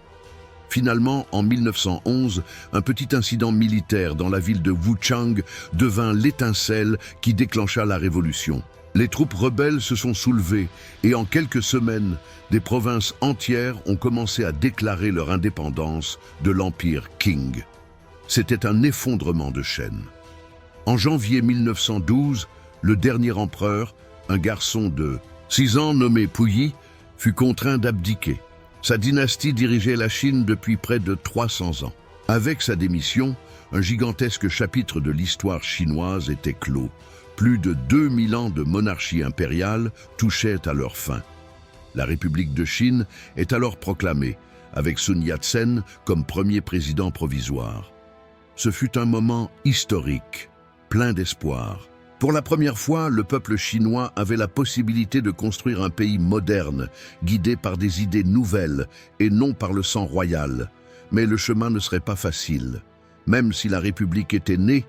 Finalement, en 1911, un petit incident militaire dans la ville de Wuchang devint l'étincelle qui déclencha la révolution. Les troupes rebelles se sont soulevées et en quelques semaines, des provinces entières ont commencé à déclarer leur indépendance de l'Empire Qing. C'était un effondrement de chaînes. En janvier 1912, le dernier empereur, un garçon de 6 ans nommé Puyi, fut contraint d'abdiquer. Sa dynastie dirigeait la Chine depuis près de 300 ans. Avec sa démission, un gigantesque chapitre de l'histoire chinoise était clos. Plus de 2000 ans de monarchie impériale touchaient à leur fin. La République de Chine est alors proclamée, avec Sun Yat-sen comme premier président provisoire. Ce fut un moment historique, plein d'espoir. Pour la première fois, le peuple chinois avait la possibilité de construire un pays moderne, guidé par des idées nouvelles et non par le sang royal. Mais le chemin ne serait pas facile. Même si la République était née,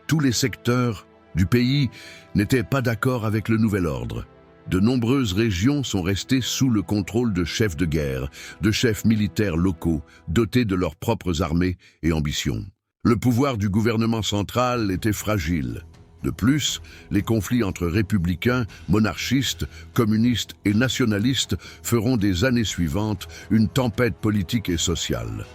tous les secteurs du pays n'étaient pas d'accord avec le nouvel ordre. De nombreuses régions sont restées sous le contrôle de chefs de guerre, de chefs militaires locaux, dotés de leurs propres armées et ambitions. Le pouvoir du gouvernement central était fragile. De plus, les conflits entre républicains, monarchistes, communistes et nationalistes feront des années suivantes une tempête politique et sociale.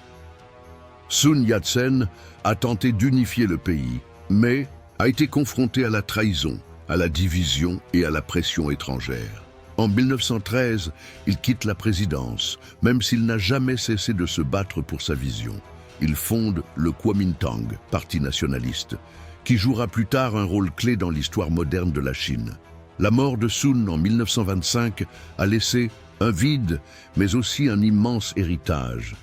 Sun Yat-sen a tenté d'unifier le pays, mais a été confronté à la trahison, à la division et à la pression étrangère. En 1913, il quitte la présidence, même s'il n'a jamais cessé de se battre pour sa vision. Il fonde le Kuomintang, parti nationaliste, qui jouera plus tard un rôle clé dans l'histoire moderne de la Chine. La mort de Sun en 1925 a laissé un vide, mais aussi un immense héritage.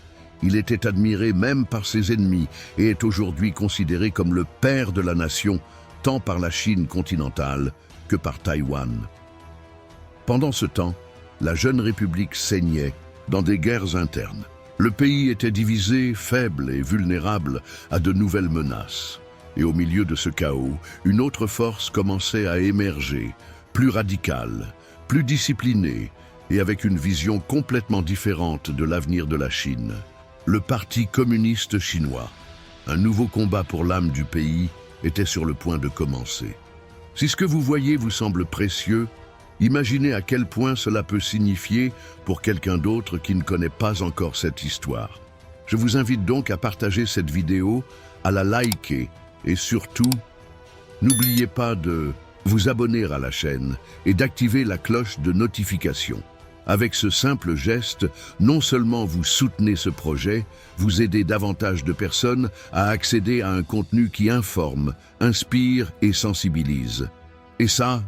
Il était admiré même par ses ennemis et est aujourd'hui considéré comme le père de la nation, tant par la Chine continentale que par Taïwan. Pendant ce temps, la jeune République saignait dans des guerres internes. Le pays était divisé, faible et vulnérable à de nouvelles menaces. Et au milieu de ce chaos, une autre force commençait à émerger, plus radicale, plus disciplinée et avec une vision complètement différente de l'avenir de la Chine. Le Parti communiste chinois. Un nouveau combat pour l'âme du pays était sur le point de commencer. Si ce que vous voyez vous semble précieux, imaginez à quel point cela peut signifier pour quelqu'un d'autre qui ne connaît pas encore cette histoire. Je vous invite donc à partager cette vidéo, à la liker et surtout, n'oubliez pas de vous abonner à la chaîne et d'activer la cloche de notification. Avec ce simple geste, non seulement vous soutenez ce projet, vous aidez davantage de personnes à accéder à un contenu qui informe, inspire et sensibilise. Et ça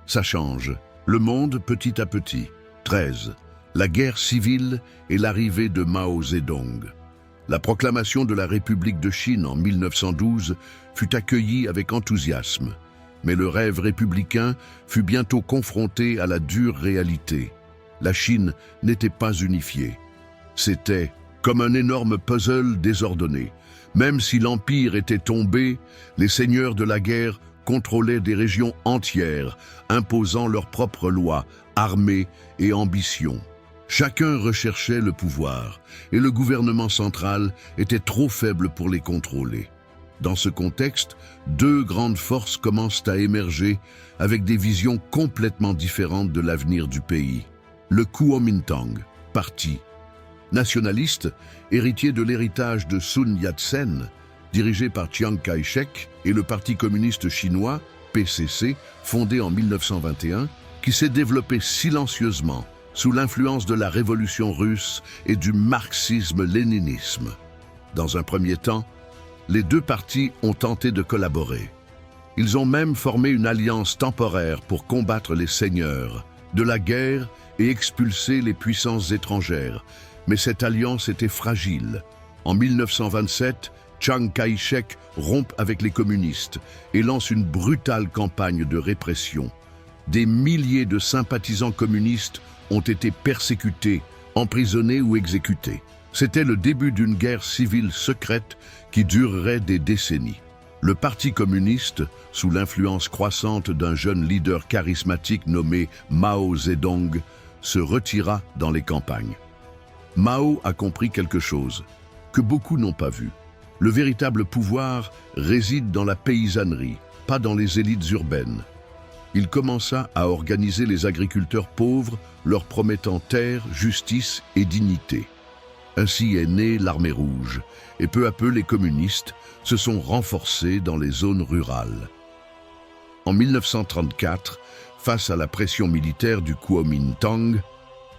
change. Le monde petit à petit. 13. La guerre civile et l'arrivée de Mao Zedong. La proclamation de la République de Chine en 1912 fut accueillie avec enthousiasme, mais le rêve républicain fut bientôt confronté à la dure réalité. La Chine n'était pas unifiée. C'était comme un énorme puzzle désordonné. Même si l'Empire était tombé, les seigneurs de la guerre contrôlaient des régions entières, imposant leurs propres lois, armées et ambitions. Chacun recherchait le pouvoir, et le gouvernement central était trop faible pour les contrôler. Dans ce contexte, deux grandes forces commencent à émerger avec des visions complètement différentes de l'avenir du pays. Le Kuomintang, parti nationaliste, héritier de l'héritage de Sun Yat-sen, dirigé par Chiang Kai-shek, et le Parti communiste chinois, PCC, fondé en 1921, qui s'est développé silencieusement sous l'influence de la révolution russe et du marxisme-léninisme. Dans un premier temps, les deux partis ont tenté de collaborer. Ils ont même formé une alliance temporaire pour combattre les seigneurs de la guerre et expulser les puissances étrangères. Mais cette alliance était fragile. En 1927, Chiang Kai-shek rompt avec les communistes et lance une brutale campagne de répression. Des milliers de sympathisants communistes ont été persécutés, emprisonnés ou exécutés. C'était le début d'une guerre civile secrète qui durerait des décennies. Le Parti communiste, sous l'influence croissante d'un jeune leader charismatique nommé Mao Zedong, se retira dans les campagnes. Mao a compris quelque chose que beaucoup n'ont pas vu. Le véritable pouvoir réside dans la paysannerie, pas dans les élites urbaines. Il commença à organiser les agriculteurs pauvres, leur promettant terre, justice et dignité. Ainsi est née l'Armée rouge, et peu à peu les communistes se sont renforcés dans les zones rurales. En 1934, face à la pression militaire du Kuomintang,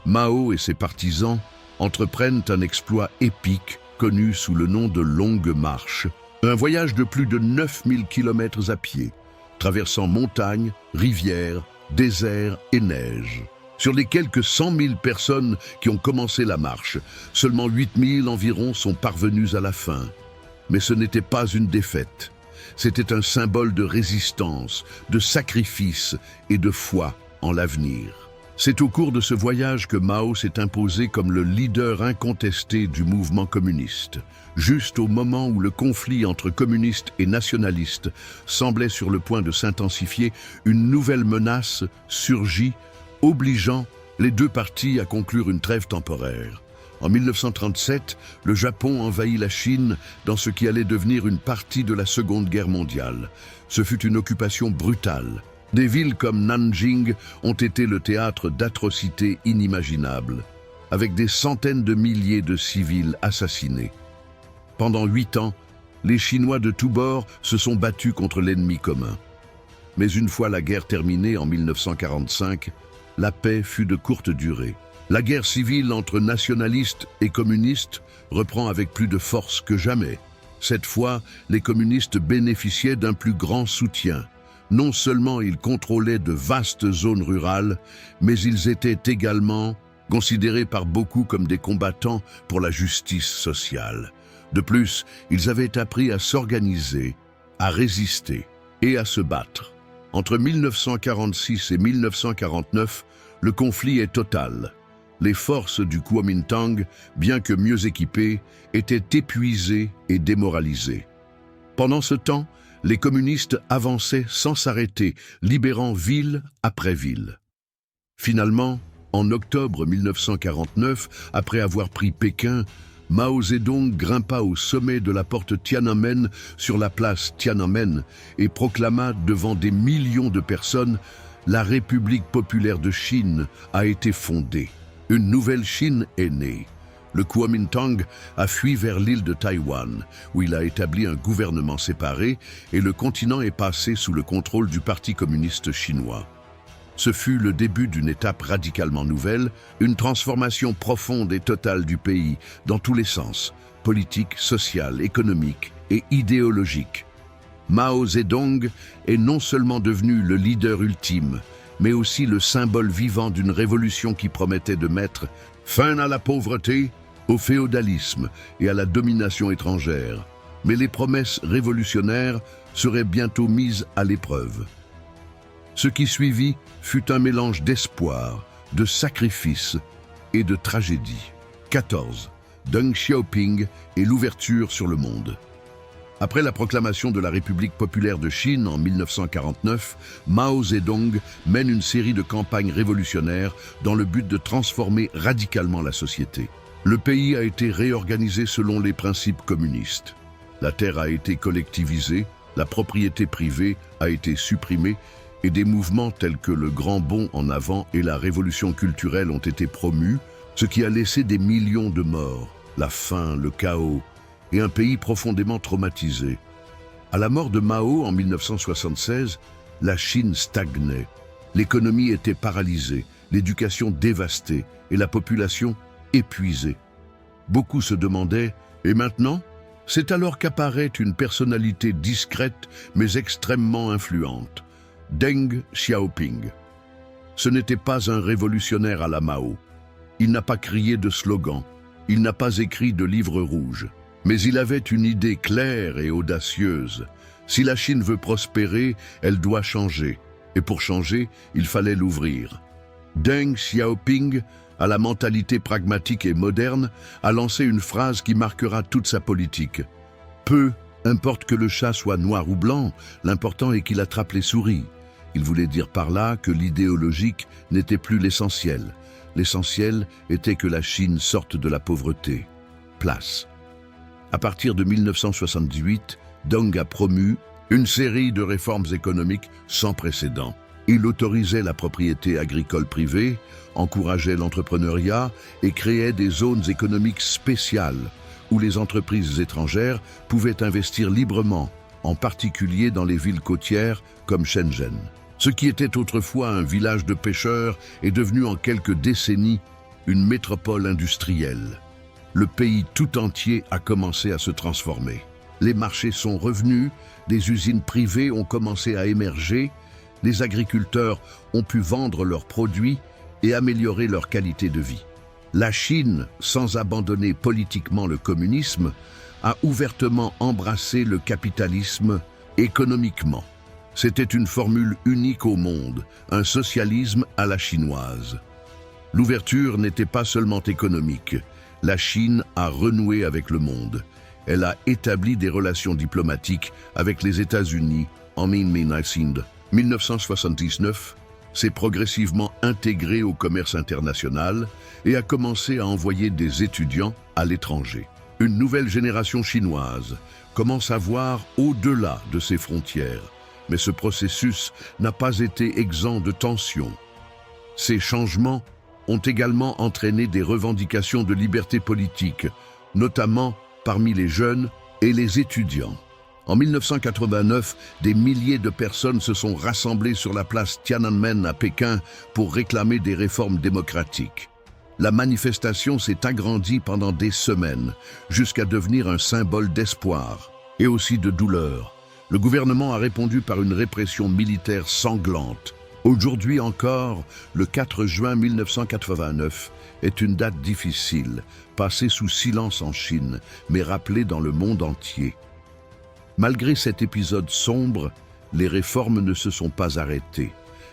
Mao et ses partisans entreprennent un exploit épique connu sous le nom de Longue Marche, un voyage de plus de 9000 km à pied, traversant montagnes, rivières, déserts et neiges. Sur les quelques 100 000 personnes qui ont commencé la marche, seulement 8 000 environ sont parvenus à la fin. Mais ce n'était pas une défaite. C'était un symbole de résistance, de sacrifice et de foi en l'avenir. C'est au cours de ce voyage que Mao s'est imposé comme le leader incontesté du mouvement communiste, juste au moment où le conflit entre communistes et nationalistes semblait sur le point de s'intensifier. Une nouvelle menace surgit, obligeant les deux parties à conclure une trêve temporaire. En 1937, le Japon envahit la Chine dans ce qui allait devenir une partie de la Seconde Guerre mondiale. Ce fut une occupation brutale. Des villes comme Nanjing ont été le théâtre d'atrocités inimaginables, avec des centaines de milliers de civils assassinés. Pendant 8 ans, les Chinois de tous bords se sont battus contre l'ennemi commun. Mais une fois la guerre terminée en 1945, la paix fut de courte durée. La guerre civile entre nationalistes et communistes reprend avec plus de force que jamais. Cette fois, les communistes bénéficiaient d'un plus grand soutien. Non seulement ils contrôlaient de vastes zones rurales, mais ils étaient également considérés par beaucoup comme des combattants pour la justice sociale. De plus, ils avaient appris à s'organiser, à résister et à se battre. Entre 1946 et 1949, le conflit est total. Les forces du Kuomintang, bien que mieux équipées, étaient épuisées et démoralisées. Pendant ce temps, les communistes avançaient sans s'arrêter, libérant ville après ville. Finalement, en octobre 1949, après avoir pris Pékin, Mao Zedong grimpa au sommet de la porte Tiananmen sur la place Tiananmen et proclama devant des millions de personnes « La République populaire de Chine a été fondée. Une nouvelle Chine est née. » Le Kuomintang a fui vers l'île de Taïwan, où il a établi un gouvernement séparé et le continent est passé sous le contrôle du Parti communiste chinois. Ce fut le début d'une étape radicalement nouvelle, une transformation profonde et totale du pays, dans tous les sens, politique, social, économique et idéologique. Mao Zedong est non seulement devenu le leader ultime, mais aussi le symbole vivant d'une révolution qui promettait de mettre fin à la pauvreté, au féodalisme et à la domination étrangère. Mais les promesses révolutionnaires seraient bientôt mises à l'épreuve. Ce qui suivit fut un mélange d'espoir, de sacrifice et de tragédie. 14. Deng Xiaoping et l'ouverture sur le monde. Après la proclamation de la République populaire de Chine en 1949, Mao Zedong mène une série de campagnes révolutionnaires dans le but de transformer radicalement la société. Le pays a été réorganisé selon les principes communistes. La terre a été collectivisée, la propriété privée a été supprimée et des mouvements tels que le Grand Bond en avant et la révolution culturelle ont été promus, ce qui a laissé des millions de morts, la faim, le chaos et un pays profondément traumatisé. À la mort de Mao en 1976, la Chine stagnait. L'économie était paralysée, l'éducation dévastée et la population épuisée. Beaucoup se demandaient « Et maintenant ?» C'est alors qu'apparaît une personnalité discrète mais extrêmement influente, Deng Xiaoping. Ce n'était pas un révolutionnaire à la Mao. Il n'a pas crié de slogan, il n'a pas écrit de livre rouge. Mais il avait une idée claire et audacieuse. Si la Chine veut prospérer, elle doit changer. Et pour changer, il fallait l'ouvrir. Deng Xiaoping, à la mentalité pragmatique et moderne, a lancé une phrase qui marquera toute sa politique. Peu importe que le chat soit noir ou blanc, l'important est qu'il attrape les souris. Il voulait dire par là que l'idéologique n'était plus l'essentiel. L'essentiel était que la Chine sorte de la pauvreté. Place. À partir de 1978, Deng a promu une série de réformes économiques sans précédent. Il autorisait la propriété agricole privée, encourageait l'entrepreneuriat et créait des zones économiques spéciales où les entreprises étrangères pouvaient investir librement, en particulier dans les villes côtières comme Shenzhen. Ce qui était autrefois un village de pêcheurs est devenu en quelques décennies une métropole industrielle. Le pays tout entier a commencé à se transformer. Les marchés sont revenus, des usines privées ont commencé à émerger, les agriculteurs ont pu vendre leurs produits et améliorer leur qualité de vie. La Chine, sans abandonner politiquement le communisme, a ouvertement embrassé le capitalisme économiquement. C'était une formule unique au monde, un socialisme à la chinoise. L'ouverture n'était pas seulement économique. La Chine a renoué avec le monde. Elle a établi des relations diplomatiques avec les États-Unis en 1979, s'est progressivement intégrée au commerce international et a commencé à envoyer des étudiants à l'étranger. Une nouvelle génération chinoise commence à voir au-delà de ses frontières, mais ce processus n'a pas été exempt de tensions. Ces changements ont également entraîné des revendications de liberté politique, notamment parmi les jeunes et les étudiants. En 1989, des milliers de personnes se sont rassemblées sur la place Tiananmen à Pékin pour réclamer des réformes démocratiques. La manifestation s'est agrandie pendant des semaines, jusqu'à devenir un symbole d'espoir et aussi de douleur. Le gouvernement a répondu par une répression militaire sanglante. Aujourd'hui encore, le 4 juin 1989 est une date difficile, passée sous silence en Chine, mais rappelée dans le monde entier. Malgré cet épisode sombre, les réformes ne se sont pas arrêtées.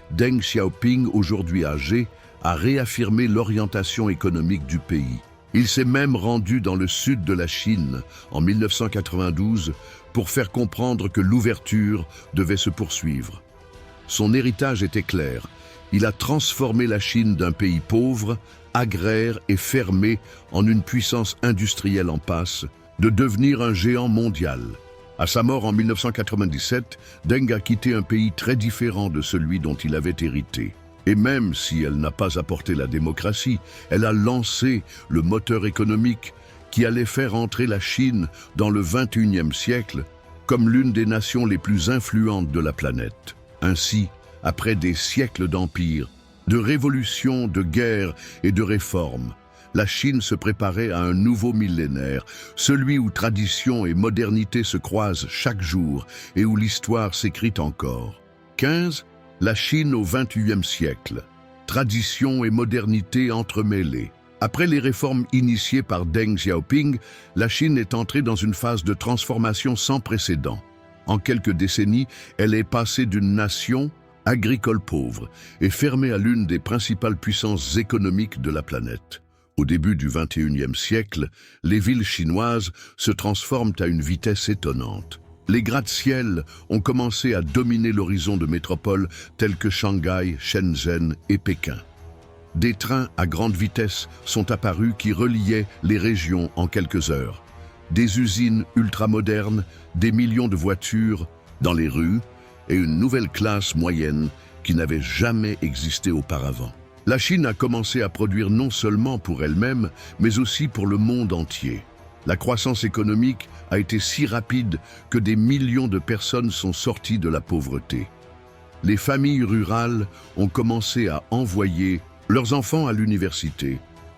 Deng Xiaoping, aujourd'hui âgé, a réaffirmé l'orientation économique du pays. Il s'est même rendu dans le sud de la Chine en 1992 pour faire comprendre que l'ouverture devait se poursuivre. Son héritage était clair. Il a transformé la Chine d'un pays pauvre, agraire et fermé en une puissance industrielle en passe de devenir un géant mondial. À sa mort en 1997, Deng a quitté un pays très différent de celui dont il avait hérité. Et même si elle n'a pas apporté la démocratie, elle a lancé le moteur économique qui allait faire entrer la Chine dans le XXIe siècle comme l'une des nations les plus influentes de la planète. Ainsi, après des siècles d'empire, de révolutions, de guerres et de réformes, la Chine se préparait à un nouveau millénaire, celui où tradition et modernité se croisent chaque jour et où l'histoire s'écrit encore. 15. La Chine au XXIe siècle. Tradition et modernité entremêlées. Après les réformes initiées par Deng Xiaoping, la Chine est entrée dans une phase de transformation sans précédent. En quelques décennies, elle est passée d'une nation agricole pauvre et fermée à l'une des principales puissances économiques de la planète. Au début du XXIe siècle, les villes chinoises se transforment à une vitesse étonnante. Les gratte-ciel ont commencé à dominer l'horizon de métropoles telles que Shanghai, Shenzhen et Pékin. Des trains à grande vitesse sont apparus qui reliaient les régions en quelques heures. Des usines ultramodernes, des millions de voitures dans les rues et une nouvelle classe moyenne qui n'avait jamais existé auparavant. La Chine a commencé à produire non seulement pour elle-même, mais aussi pour le monde entier. La croissance économique a été si rapide que des millions de personnes sont sorties de la pauvreté. Les familles rurales ont commencé à envoyer leurs enfants à l'université.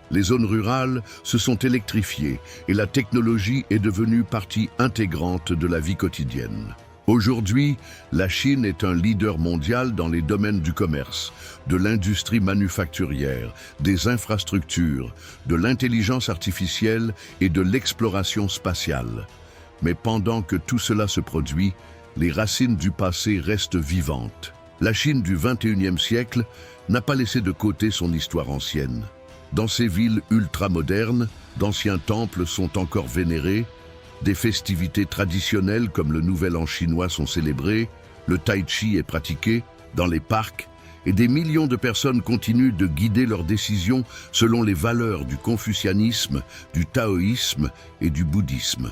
Les zones rurales se sont électrifiées et la technologie est devenue partie intégrante de la vie quotidienne. Aujourd'hui, la Chine est un leader mondial dans les domaines du commerce, de l'industrie manufacturière, des infrastructures, de l'intelligence artificielle et de l'exploration spatiale. Mais pendant que tout cela se produit, les racines du passé restent vivantes. La Chine du XXIe siècle n'a pas laissé de côté son histoire ancienne. Dans ces villes ultramodernes, d'anciens temples sont encore vénérés, des festivités traditionnelles comme le Nouvel An chinois sont célébrées, le tai chi est pratiqué dans les parcs et des millions de personnes continuent de guider leurs décisions selon les valeurs du confucianisme, du taoïsme et du bouddhisme.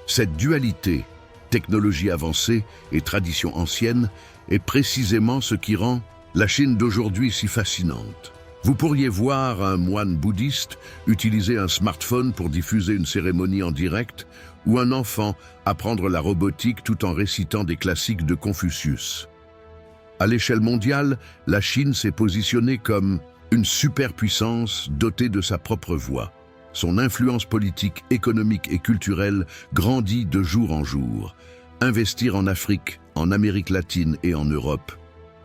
Cette dualité, technologie avancée et tradition ancienne, est précisément ce qui rend la Chine d'aujourd'hui si fascinante. Vous pourriez voir un moine bouddhiste utiliser un smartphone pour diffuser une cérémonie en direct ou un enfant apprendre la robotique tout en récitant des classiques de Confucius. À l'échelle mondiale, la Chine s'est positionnée comme une superpuissance dotée de sa propre voix. Son influence politique, économique et culturelle grandit de jour en jour. Investir en Afrique, en Amérique latine et en Europe,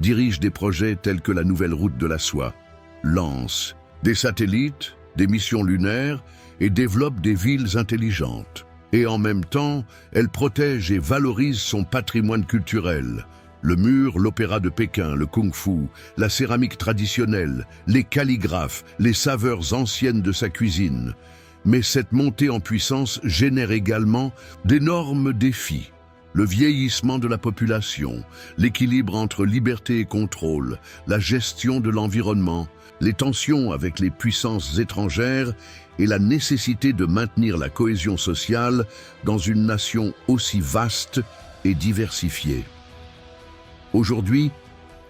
dirige des projets tels que la nouvelle route de la soie, lance des satellites, des missions lunaires et développe des villes intelligentes. Et en même temps, elle protège et valorise son patrimoine culturel, Le mur, l'opéra de Pékin, le kung-fu, la céramique traditionnelle, les calligraphes, les saveurs anciennes de sa cuisine. Mais cette montée en puissance génère également d'énormes défis. Le vieillissement de la population, l'équilibre entre liberté et contrôle, la gestion de l'environnement, les tensions avec les puissances étrangères et la nécessité de maintenir la cohésion sociale dans une nation aussi vaste et diversifiée. Aujourd'hui,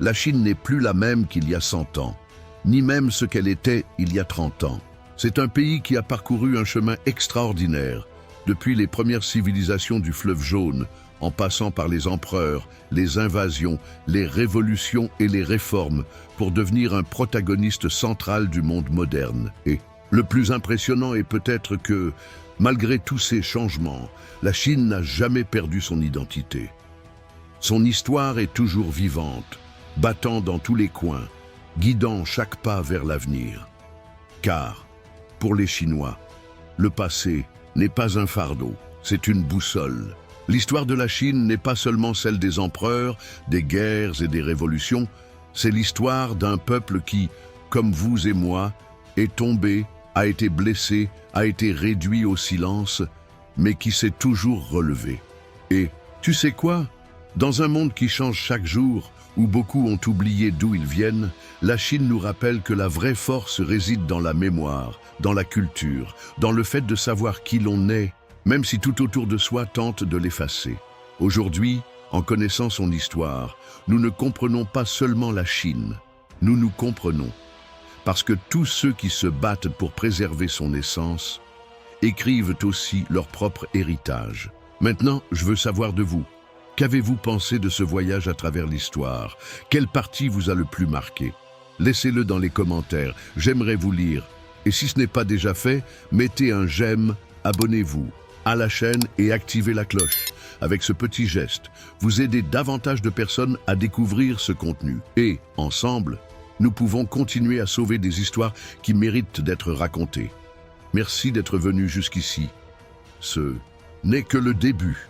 la Chine n'est plus la même qu'il y a 100 ans, ni même ce qu'elle était il y a 30 ans. C'est un pays qui a parcouru un chemin extraordinaire, depuis les premières civilisations du fleuve Jaune, en passant par les empereurs, les invasions, les révolutions et les réformes, pour devenir un protagoniste central du monde moderne. Et le plus impressionnant est peut-être que, malgré tous ces changements, la Chine n'a jamais perdu son identité. Son histoire est toujours vivante, battant dans tous les coins, guidant chaque pas vers l'avenir. Car, pour les Chinois, le passé n'est pas un fardeau, c'est une boussole. L'histoire de la Chine n'est pas seulement celle des empereurs, des guerres et des révolutions, c'est l'histoire d'un peuple qui, comme vous et moi, est tombé, a été blessé, a été réduit au silence, mais qui s'est toujours relevé. Et, tu sais quoi ? Dans un monde qui change chaque jour, où beaucoup ont oublié d'où ils viennent, la Chine nous rappelle que la vraie force réside dans la mémoire, dans la culture, dans le fait de savoir qui l'on est, même si tout autour de soi tente de l'effacer. Aujourd'hui, en connaissant son histoire, nous ne comprenons pas seulement la Chine, nous nous comprenons. Parce que tous ceux qui se battent pour préserver son essence écrivent aussi leur propre héritage. Maintenant, je veux savoir de vous. Qu'avez-vous pensé de ce voyage à travers l'histoire? Quelle partie vous a le plus marqué? Laissez-le dans les commentaires, j'aimerais vous lire. Et si ce n'est pas déjà fait, mettez un j'aime, abonnez-vous à la chaîne et activez la cloche. Avec ce petit geste, vous aidez davantage de personnes à découvrir ce contenu. Et, ensemble, nous pouvons continuer à sauver des histoires qui méritent d'être racontées. Merci d'être venu jusqu'ici. Ce n'est que le début.